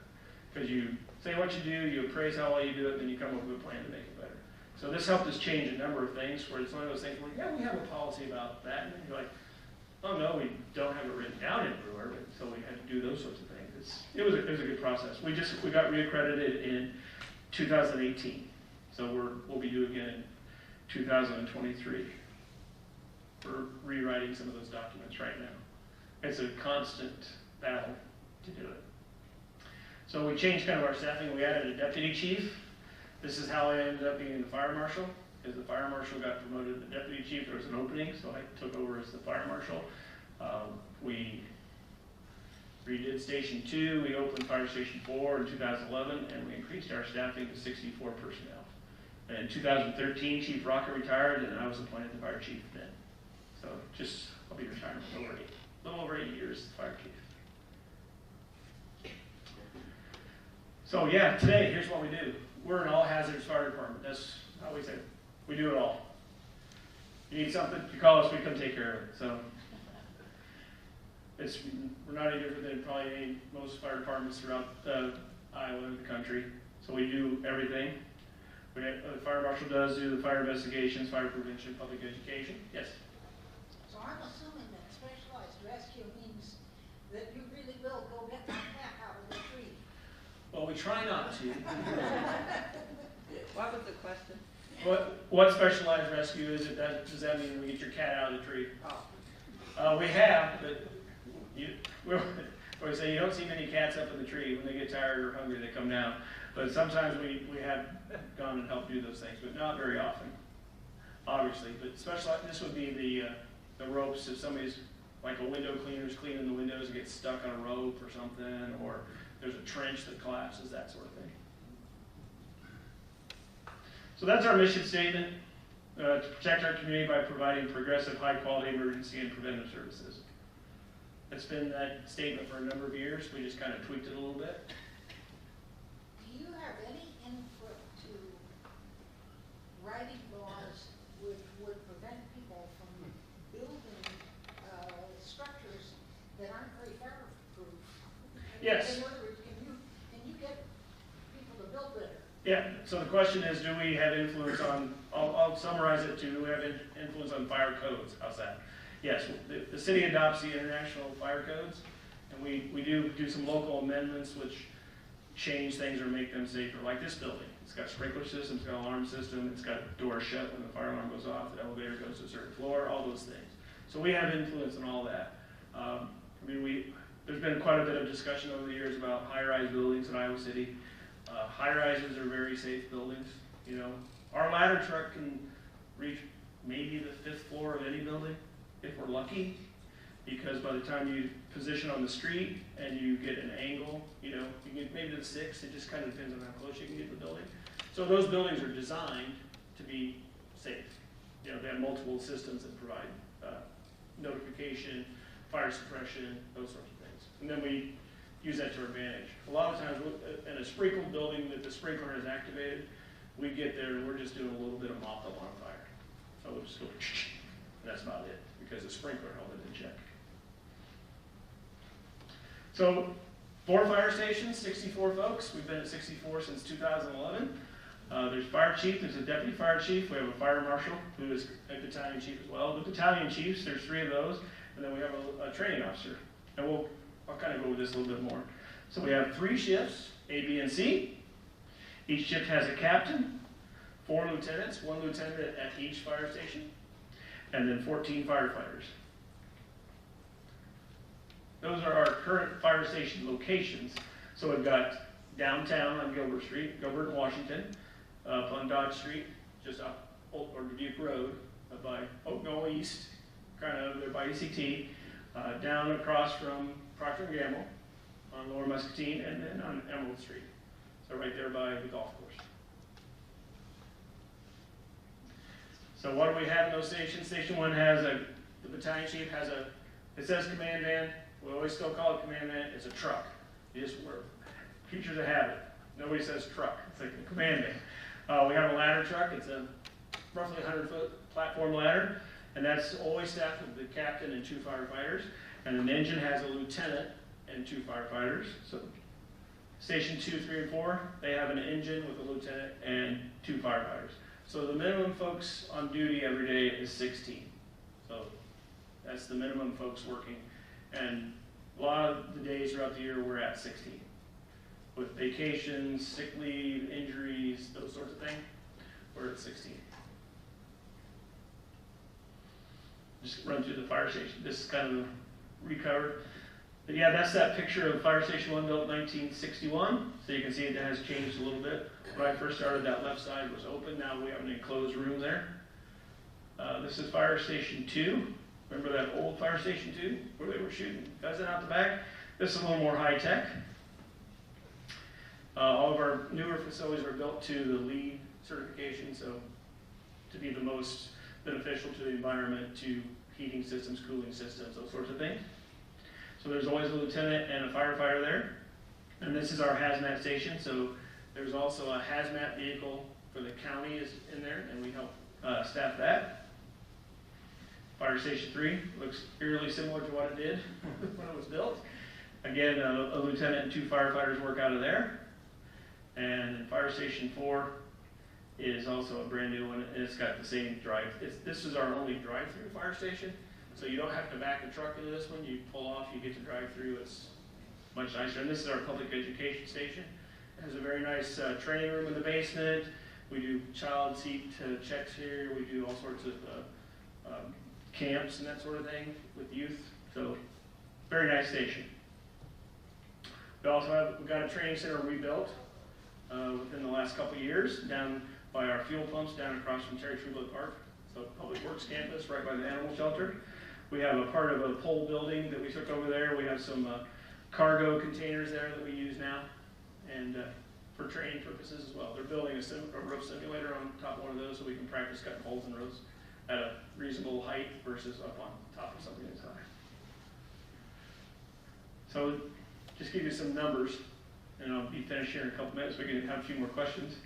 Because you say what you do, you appraise how well you do it, and then you come up with a plan to make it better. So this helped us change a number of things where it's one of those things where, yeah, we have a policy about that, and then you're like, oh no, we don't have it written down everywhere, but so we had to do those sorts of things. It was a good process. We got reaccredited in 2018, so we'll be due again in 2023. We're rewriting some of those documents right now. It's a constant battle to do it. So we changed kind of our staffing. We added a deputy chief. This is how I ended up being the fire marshal, because the fire marshal got promoted to the deputy chief. There was an opening, so I took over as the fire marshal. We redid Station 2. We opened Fire Station 4 in 2011, and we increased our staffing to 64 personnel. And in 2013, Chief Rocker retired, and I was appointed the fire chief then. So I'll be retired for a little over 8 years as fire chief. So yeah, today, here's what we do. We're an all-hazards fire department. That's how we say it. We do it all. You need something, you call us, we come take care of it. So we're not any different than probably most fire departments throughout Iowa and the country. So we do everything. The fire marshal does do the fire investigations, fire prevention, public education. Yes? So I'm assuming that specialized rescue means that you really will go get the cat out of the tree. Well, we try not to. What was the question? What specialized rescue is it? Does that mean we get your cat out of the tree? Oh. We have, but we say you don't see many cats up in the tree. When they get tired or hungry, they come down. But sometimes we have gone and helped do those things, but not very often, obviously. But this would be the ropes. If somebody's like a window cleaner's cleaning the windows and gets stuck on a rope or something, or there's a trench that collapses, that sort of thing. So that's our mission statement, to protect our community by providing progressive, high-quality emergency and preventive services. It's been that statement for a number of years. We just kind of tweaked it a little bit. Do you have any input to writing laws which would prevent people from building structures that aren't very fireproof? Yes. In other words, can you get people to build better? Yeah, so the question is, do we have influence on, I'll summarize it to, do we have influence on fire codes? How's that? Yes, the city adopts the international fire codes, and we do some local amendments which change things or make them safer, like this building. It's got a sprinkler system, it's got an alarm system, it's got a door shut when the fire alarm goes off, the elevator goes to a certain floor, all those things. So we have influence on all that. There's been quite a bit of discussion over the years about high-rise buildings in Iowa City. High-rises are very safe buildings. You know, our ladder truck can reach maybe the 5th floor of any building, if we're lucky, because by the time you position on the street and you get an angle, you know, you get maybe to the 6th. It just kind of depends on how close you can get to the building. So those buildings are designed to be safe. You know, they have multiple systems that provide notification, fire suppression, those sorts of things. And then we use that to our advantage. A lot of times in a sprinkled building that the sprinkler is activated, we get there and we're just doing a little bit of mop up on fire. So we'll just go, and that's about it, because the sprinkler held it in check. So 4 fire stations, 64 folks. We've been at 64 since 2011. There's fire chief, there's a deputy fire chief, we have a fire marshal who is a battalion chief as well. The battalion chiefs, there's 3 of those, and then we have a training officer. And I'll kind of go over this a little bit more. So we have 3 shifts, A, B, and C. Each shift has a captain, 4 lieutenants, 1 lieutenant at each fire station, and then 14 firefighters. Those are our current fire station locations. So we've got downtown on Gilbert Street, Gilbert and Washington, up on Dodge Street, just up or Dubuque Road, up by Oakdale East, kind of there by ECT, down across from Procter & Gamble on Lower Muscatine, and then on Emerald Street. So right there by the golf course. So what do we have in those stations? Station 1 has the battalion chief has it says command van. We always still call it command van. It's a truck. We're creatures of habit. Nobody says truck. It's like a command van. We have a ladder truck. It's a roughly 100-foot platform ladder, and that's always staffed with the captain and 2 firefighters. And an engine has a lieutenant and 2 firefighters. So station 2, 3, and 4, they have an engine with a lieutenant and 2 firefighters. So the minimum folks on duty every day is 16. So that's the minimum folks working. And a lot of the days throughout the year, we're at 16. With vacations, sick leave, injuries, those sorts of things, we're at 16. Just run through the fire station. This is kind of recovered. But yeah, that's that picture of Fire Station 1 built in 1961. So you can see it has changed a little bit. When I first started, that left side was open. Now we have an enclosed room there. This is Fire Station 2. Remember that old Fire Station 2 where they were shooting pheasant out the back? This is a little more high tech. All of our newer facilities are built to the LEED certification, so to be the most beneficial to the environment, to heating systems, cooling systems, those sorts of things. So there's always a lieutenant and a firefighter there. And this is our hazmat station, so there's also a hazmat vehicle for the county is in there, and we help staff that. Fire Station 3 looks eerily similar to what it did when it was built. Again, a lieutenant and 2 firefighters work out of there. And Fire Station 4 is also a brand new one, and it's got the same drive. This is our only drive-through fire station, so you don't have to back the truck into this one. You pull off, you get to drive through. It's much nicer. And this is our public education station. It has a very nice training room in the basement. We do child seat checks here. We do all sorts of camps and that sort of thing with youth. So, very nice station. We've got a training center we built within the last couple of years down by our fuel pumps down across from Terry Trublet Park. So Public Works campus right by the animal shelter. We have a part of a pole building that we took over there. We have some cargo containers there that we use now, and for training purposes as well. They're building a roof simulator on top of one of those so we can practice cutting holes in roofs at a reasonable height versus up on top of something that's high. So just give you some numbers, and I'll be finished here in a couple minutes. We can have a few more questions.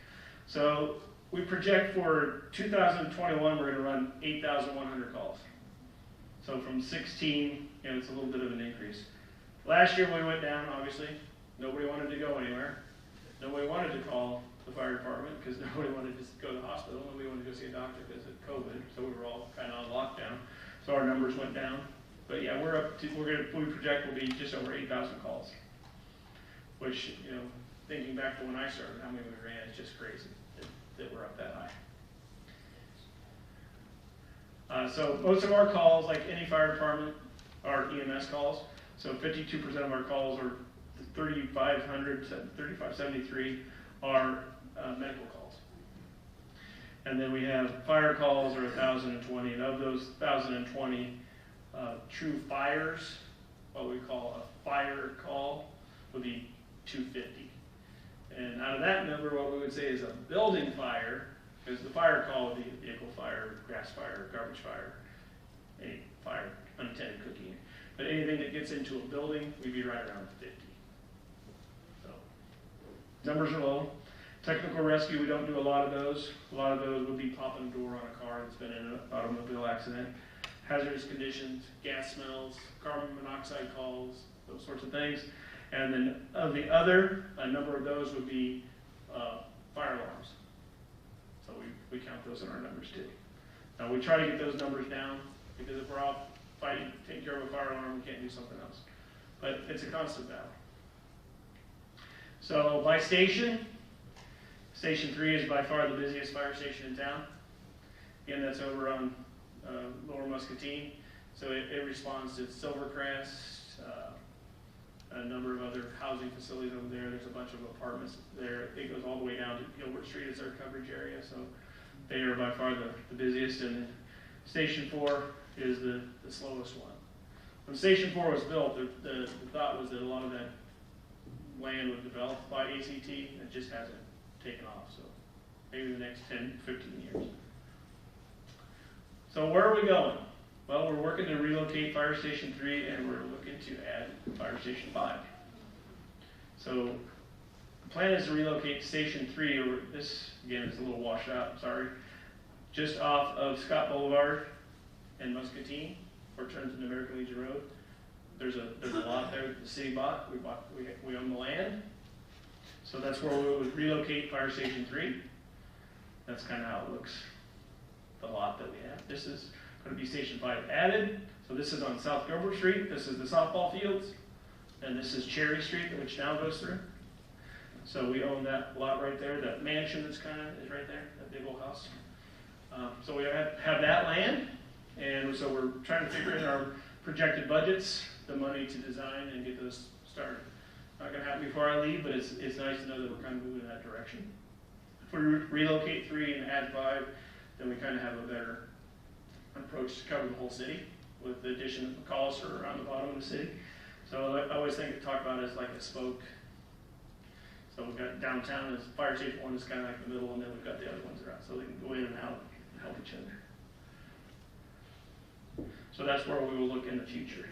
So we project for 2021, we're going to run 8,100 calls. So from 16, it's a little bit of an increase. Last year we went down, obviously. Nobody wanted to go anywhere. Nobody wanted to call the fire department because nobody wanted to go to the hospital. Nobody wanted to go see a doctor because of COVID. So we were all kind of on lockdown. So our numbers went down. But yeah, we're up to, we project will be just over 8,000 calls. Which, thinking back to when I started, how many we ran, it's just crazy that we're up that high. So most of our calls, like any fire department, are EMS calls. So 52% of our calls, or 3,573, are medical calls. And then we have fire calls are 1,020, and of those 1,020, true fires, what we call a fire call, would be 250. And out of that number, what we would say is a building fire, because the fire call would be a vehicle fire, grass fire, garbage fire, any fire, unattended cooking. But anything that gets into a building, we'd be right around 50. So numbers are low. Technical rescue, we don't do a lot of those. A lot of those would be popping a door on a car that's been in an automobile accident. Hazardous conditions, gas smells, carbon monoxide calls, those sorts of things. And then of the other, a number of those would be fire alarms. So we count those in our numbers too. Now we try to get those numbers down, because if we're out fighting, taking care of a fire alarm, we can't do something else. But it's a constant battle. So by station, Station 3 is by far the busiest fire station in town. Again, that's over on Lower Muscatine. So it responds to Silvercrest, a number of other housing facilities over there. There's a bunch of apartments there. It goes all the way down to Gilbert Street as our coverage area. So they are by far the busiest. And Station 4 is the slowest one. When Station 4 was built, the thought was that a lot of that land was developed by ACT, and it just hasn't taken off. So maybe the next 10, 15 years. So where are we going? Well, we're working to relocate Fire Station 3, and we're looking to add Fire Station 5. So the plan is to relocate Station 3, or this, again, is a little washed out, sorry, just off of Scott Boulevard and Muscatine, where it turns into American Legion Road. There's a lot there that the city bought. We own the land. So that's where we would relocate Fire Station 3. That's kind of how it looks, the lot that we have. This is going to be Station 5 added. So this is on South Gilbert Street. This is the softball fields. And this is Cherry Street, which now goes through. So we own that lot right there. That mansion that's kind of is right there, that big old house. So we have that land. And so we're trying to figure in our projected budgets, the money to design and get those started. Not going to happen before I leave, but it's nice to know that we're kind of moving in that direction. If we relocate 3 and add 5, then we kind of have a better approach to cover the whole city with the addition of McAllister around the bottom of the city. So I always think talk about it as like a spoke. So we've got downtown as Fire Station 1 is kind of like the middle, and then we've got the other ones around, so they can go in and out and help each other. So that's where we will look in the future.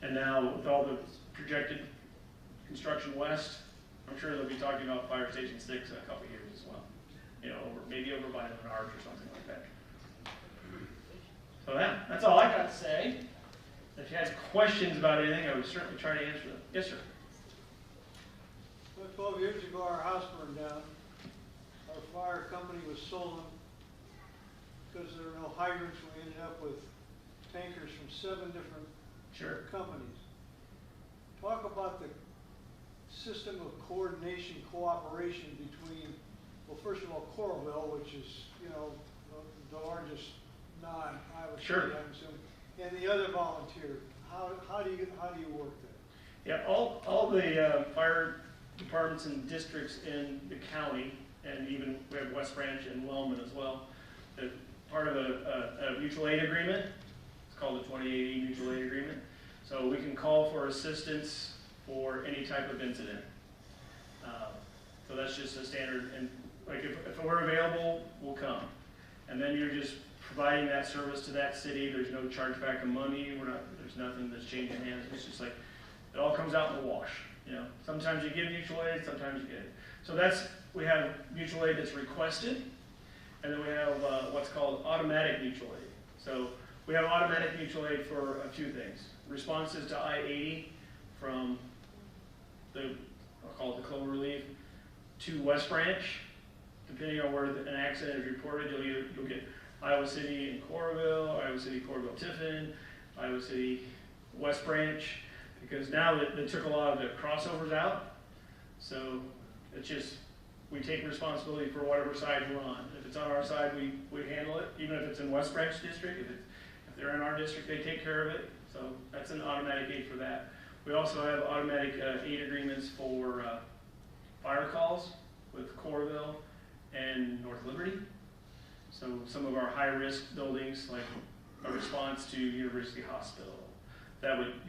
And now with all the projected construction west, I'm sure they'll be talking about Fire Station 6 in a couple years as well. Maybe over by Menards or something like that. So that's all I got to say. If you had questions about anything, I would certainly try to answer them. Yes, sir. Well, 12 years ago, our house burned down. Our fire company was stolen because there were no hydrants. We ended up with tankers from 7 different Sure. companies. Talk about the system of coordination, cooperation between, well, first of all, Coralville, which is, you know, the largest non-Iowa Sure. city, I'm assuming, and the other volunteer. How do you work that? Yeah, all the fire departments and districts in the county, and even we have West Branch and Wellman as well, they're part of a mutual aid agreement. It's called the 2080 mutual aid agreement. So we can call for assistance for any type of incident. So that's just a standard, and like if we're available, we'll come. And then you're just providing that service to that city. There's no chargeback of money. There's nothing that's changing hands. It's just like it all comes out in the wash. You know, sometimes you give mutual aid, sometimes you get it. So we have mutual aid that's requested, and then we have what's called automatic mutual aid. So we have automatic mutual aid for a few things. Responses to I-80 from I'll call it the Clover Leaf, to West Branch. Depending on where an accident is reported, you'll get Iowa City and Coralville, Iowa City, Coralville, Tiffin, Iowa City, West Branch, because now they took a lot of the crossovers out. So it's just, we take responsibility for whatever side we're on. If it's on our side, we handle it, even if it's in West Branch district. If they're in our district, they take care of it. So that's an automatic aid for that. We also have automatic aid agreements for fire calls with Coralville and North Liberty. So some of our high-risk buildings, like a response to University Hospital,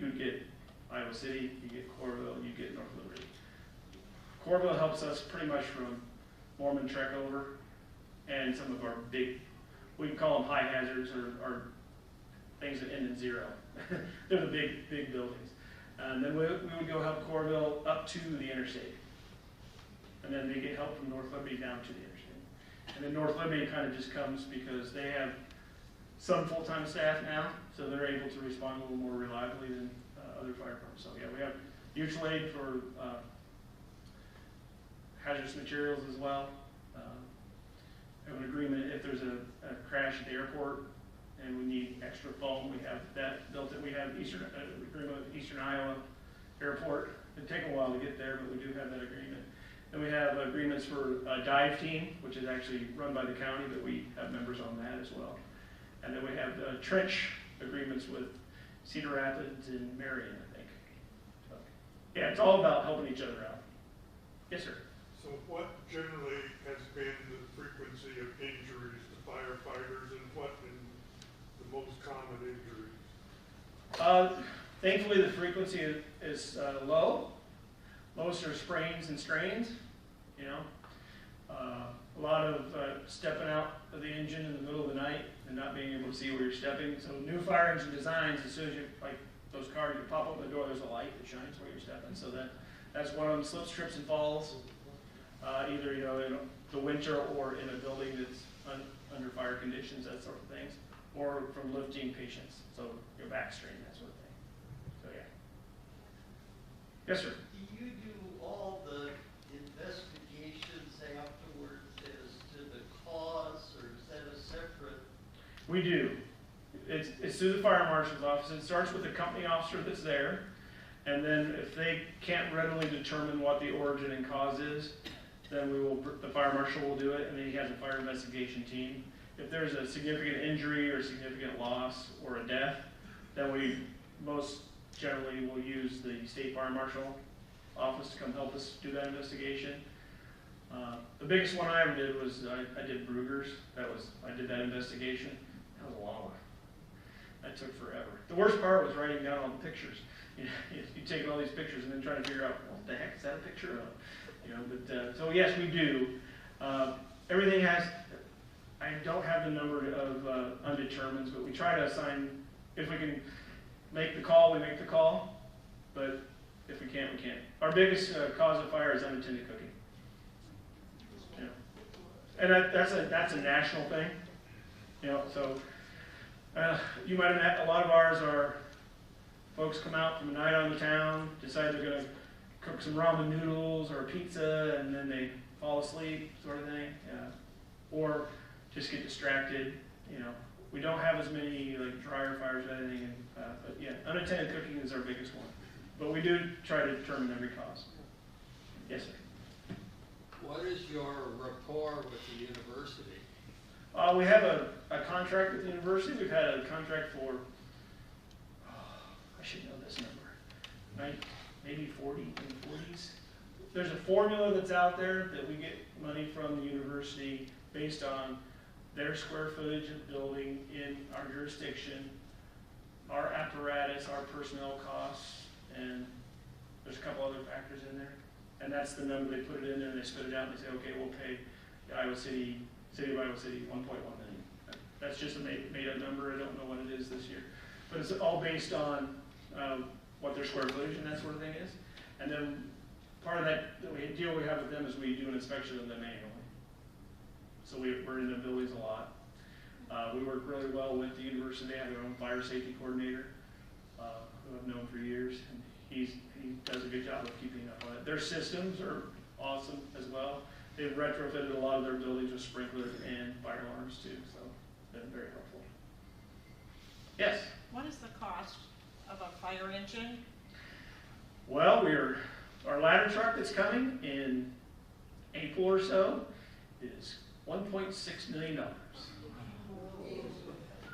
you'd get Iowa City, you get Coralville, you get North Liberty. Coralville helps us pretty much from Mormon Trek over, and some of our big, we call them high hazards or things that end in 0. They're the big buildings. And then we would go help Coralville up to the interstate. And then they get help from North Liberty down to the interstate. And then North Liberty kind of just comes because they have some full-time staff now, so they're able to respond a little more reliably than other fire departments. So yeah, we have mutual aid for hazardous materials as well. We have an agreement if there's a crash at the airport and we need extra foam, we have that built in. We have agreement with Eastern Iowa Airport. It'd take a while to get there, but we do have that agreement. Then we have agreements for a dive team, which is actually run by the county, but we have members on that as well. And then we have trench agreements with Cedar Rapids and Marion, I think. So, yeah, it's all about helping each other out. Yes, sir. So what generally has been the frequency of injuries to firefighters, and what in the most common injuries? Thankfully, the frequency is low. Most are sprains and strains, you know. A lot of stepping out of the engine in the middle of the night and not being able to see where you're stepping. So new fire engine designs, as soon as you, like those cars, you pop open the door, there's a light that shines where you're stepping. So that's one of them. Slips, trips, and falls, either in the winter or in a building that's under fire conditions, that sort of things, or from lifting patients, so your back strain, that sort of thing. So yeah. Yes, sir. Do you do all the investigations afterwards as to the cause, or is that a separate? We do. It's through the fire marshal's office. It starts with the company officer that's there, and then if they can't readily determine what the origin and cause is, then the fire marshal will do it, and then he has a fire investigation team. If there's a significant injury or significant loss or a death, then we most generally will use the state fire marshal office to come help us do that investigation. The biggest one I ever did was I did Brugger's. I did that investigation. That was a long one. That took forever. The worst part was writing down all the pictures. You taking all these pictures and then trying to figure out what the heck is that a picture of? But so yes, we do. Everything has. I don't have the number of undetermineds, but we try to assign. If we can make the call, we make the call. But if we can't, we can't. Our biggest cause of fire is unattended cooking. And that's a national thing. So You might have met, a lot of ours are, folks come out from a night on the town, decide they're gonna cook some ramen noodles or pizza, and then they fall asleep, sort of thing. Or just get distracted, you know. We don't have as many like dryer fires or anything, but yeah, unattended cooking is our biggest one. But we do try to determine every cause. Yes, sir. What is your rapport with the university? We have a contract with the university. We've had a contract for, I should know this number, maybe 40 in the 40s. There's a formula that's out there that we get money from the university based on their square footage of building in our jurisdiction, our apparatus, our personnel costs, and there's a couple other factors in there. And that's the number, they put it in there and they spit it out and they say, okay, we'll pay the City of Iowa City 1.1 million. That's just a made up number. I don't know what it is this year. But it's all based on what their square footage and that sort of thing is. And then part of that deal we have with them is we do an inspection of them annually. So we're in the buildings a lot. We work really well with the university. They have their own fire safety coordinator who I've known for years. And he does a good job of keeping up on it. Their systems are awesome as well. They've retrofitted a lot of their buildings with sprinklers and fire alarms too, so they're very helpful. Yes? What is the cost of a fire engine? Well, our ladder truck that's coming in April or so is $1.6 million.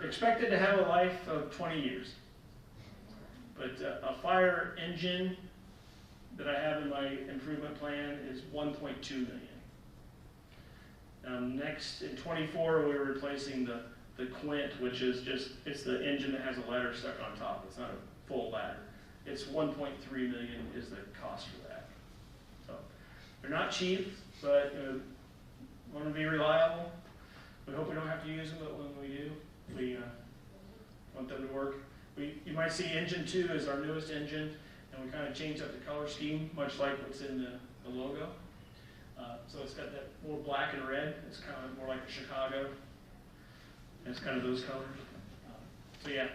Expected to have a life of 20 years. But a fire engine that I have in my improvement plan is $1.2 million. Next, in 24, we're replacing the Quint, which is it's the engine that has a ladder stuck on top. It's not a full ladder. It's $1.3 million is the cost for that. So they're not cheap, but want to be reliable. We hope we don't have to use them, but when we do, we want them to work. You might see engine 2 is our newest engine, and we kind of changed up the color scheme, much like what's in the logo. So it's got that more black and red. It's kind of more like a Chicago. And it's kind of those colors. So yeah,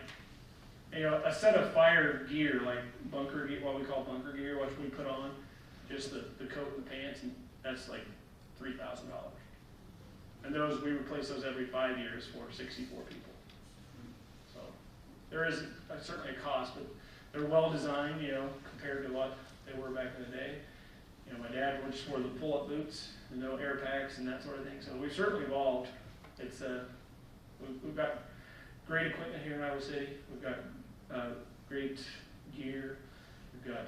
and, a set of fire gear, like bunker gear, what we call bunker gear, which we put on, just the coat and the pants, and that's like $3,000. And those, we replace those every 5 years for 64 people. So there is certainly a cost, but they're well designed, compared to what they were back in the day. My dad just wore the pull-up boots, and no air packs and that sort of thing. So we've certainly evolved. It's we've got great equipment here in Iowa City. We've got great gear. We've got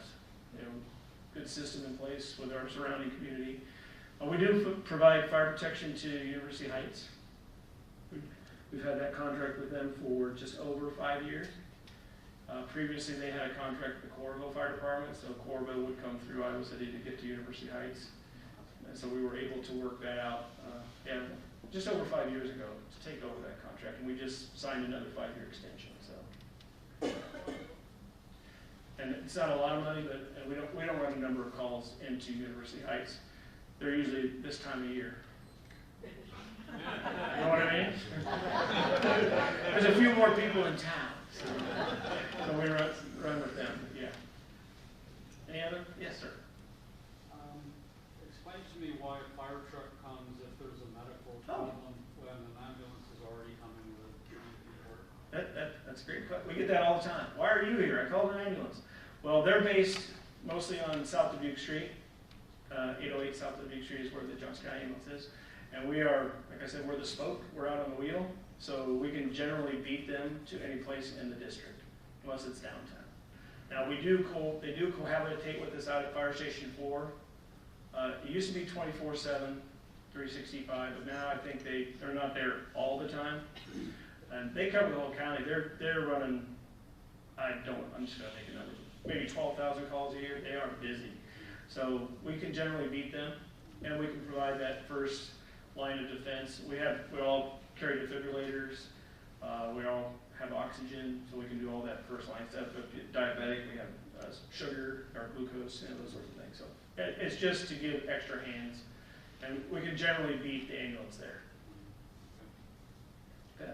good system in place with our surrounding community. We do provide fire protection to University Heights. We've had that contract with them for just over 5 years. Previously, they had a contract with the Coralville Fire Department, so Coralville would come through Iowa City to get to University Heights. And so we were able to work that out just over 5 years ago to take over that contract, and we just signed another 5-year extension. So, and it's not a lot of money, but we don't run a number of calls into University Heights. They're usually this time of year. You know what I mean? There's a few more people in town, so we run with them. Yeah. Any other? Yes, sir. Explain to me why a fire truck comes if there's a medical problem when an ambulance is already coming with transport. That's a great question. We get that all the time. Why are you here? I called an ambulance. Well, they're based mostly on South Dubuque Street. 808 South Dubuque Street is where the Johnson County ambulance is. And we are, like I said, we're the spoke. We're out on the wheel. So we can generally beat them to any place in the district, unless it's downtown. Now they do cohabitate with us out at Fire Station 4. It used to be 24/7, 365, but now I think they're not there all the time. And they cover the whole county. They're running, I'm just gonna make a number, maybe 12,000 calls a year. They are busy. So we can generally beat them, and we can provide that first line of defense. We all carry defibrillators. We all have oxygen, so we can do all that first line stuff. If you're diabetic, we have sugar or glucose and those sorts of things. So it's just to give extra hands, and we can generally beat the ambulance there. Okay.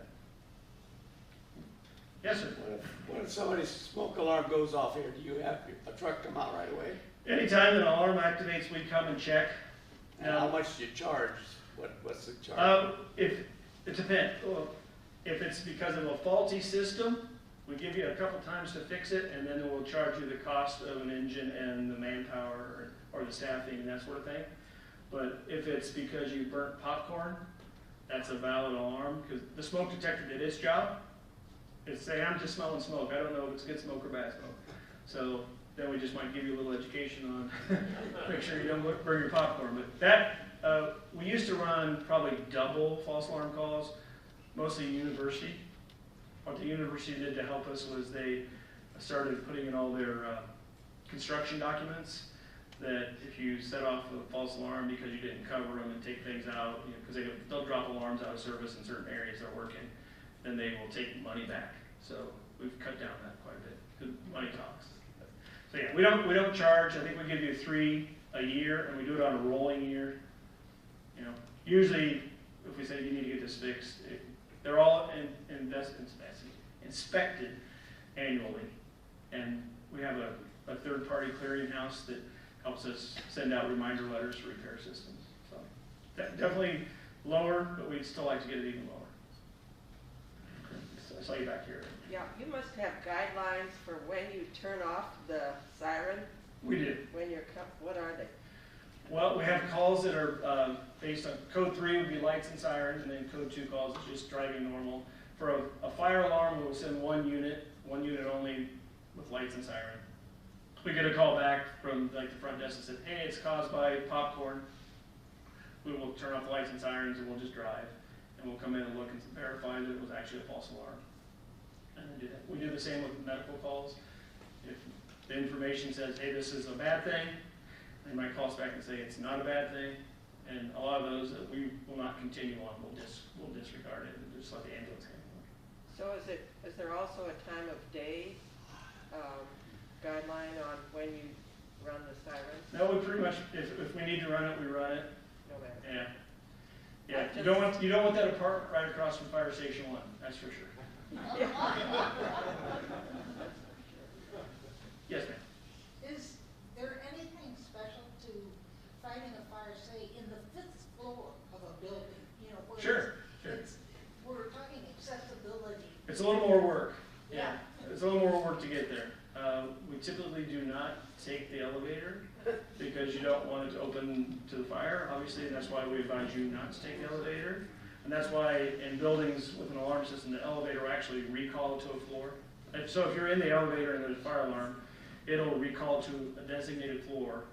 Yes, sir. What if somebody's smoke alarm goes off here? Do you have a truck come out right away? Anytime an alarm activates, we come and check. And how much do you charge? What's the charge? If it depends. Well, if it's because of a faulty system, we give you a couple times to fix it, and then we'll charge you the cost of an engine and the manpower or the staffing and that sort of thing. But if it's because you burnt popcorn, that's a valid alarm, because the smoke detector did its job. It's saying, I'm just smelling smoke. I don't know if it's good smoke or bad smoke. So then we just might give you a little education on make sure you don't burn your popcorn. But that, we used to run probably double false alarm calls, mostly university. What the university did to help us was they started putting in all their construction documents, that if you set off a false alarm because you didn't cover them and take things out, because they'll drop alarms out of service in certain areas they're working, then they will take money back. So we've cut down that quite a bit, because money talks. So yeah, we don't charge. I think we give you 3 a year, and we do it on a rolling year. Usually if we say you need to get this fixed, they're all inspected annually, and we have a third-party clearinghouse that helps us send out reminder letters for repair systems. So definitely lower, but we'd still like to get it even lower. So I saw you back here. Yeah, you must have guidelines for when you turn off the siren. We do. When you're, what are they? Well, we have calls that are based on code 3 would be lights and sirens, and then code 2 calls is just driving normal. For a fire alarm, we'll send one unit only with lights and siren. We get a call back from like the front desk that says, hey, it's caused by popcorn. We will turn off the lights and sirens and we'll just drive. And we'll come in and look and verify that it was actually a false alarm. And then do that. We do the same with medical calls. If the information says, hey, this is a bad thing, they might call us back and say it's not a bad thing. And a lot of those that we will not continue on, we'll disregard it and just let the ambulance handle it. So is there also a time of day guideline on when you run the sirens? No, we pretty much, if we need to run it, we run it. No matter. Yeah. Yeah, you don't want that apartment right across from Fire Station 1, that's for sure. Yes, ma'am. Is there anything special to fighting a fire, say, in the 5th floor of a building? Where Sure. we're talking accessibility. It's a little more work. Yeah. It's a little more work to get there. We typically do not take the elevator because you don't want it to open to the fire, obviously, and that's why we advise you not to take the elevator. And that's why in buildings with an alarm system, the elevator will actually recall to a floor. And so if you're in the elevator and there's a fire alarm, it'll recall to a designated floor,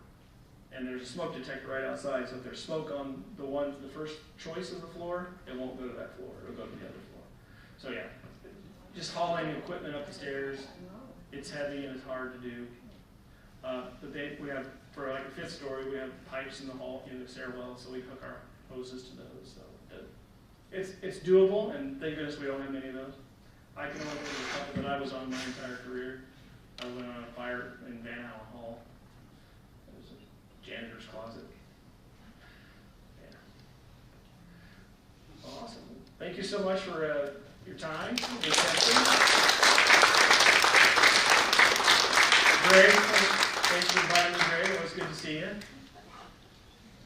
and there's a smoke detector right outside, so if there's smoke on the first choice of the floor, it won't go to that floor, it'll go to the other floor. So yeah, just hauling equipment up the stairs, it's heavy and it's hard to do. But we have, for like a 5th story, we have pipes in the hall, in the stairwell, so we hook our hoses to those. So it's doable, and thank goodness we don't have many of those. I can only think of a couple that I was on my entire career. I went on a fire in Van Allen Hall. It was a janitor's closet. Yeah. Awesome. Thank you so much for your time. Your attention. Greg, thanks for inviting me, Greg. It was good to see you.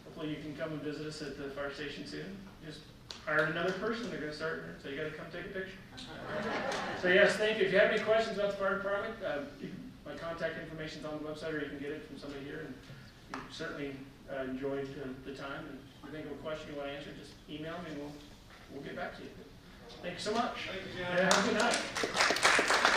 Hopefully you can come and visit us at the fire station soon. Just hired another person. They're going to start, so you got to come take a picture. So yes, thank you. If you have any questions about the fire department, my contact information is on the website, or you can get it from somebody here. And you certainly enjoyed the time. And if you think of a question you want to answer, just email me and we'll get back to you. Thank you so much. Thank you, John. Yeah, have a good night.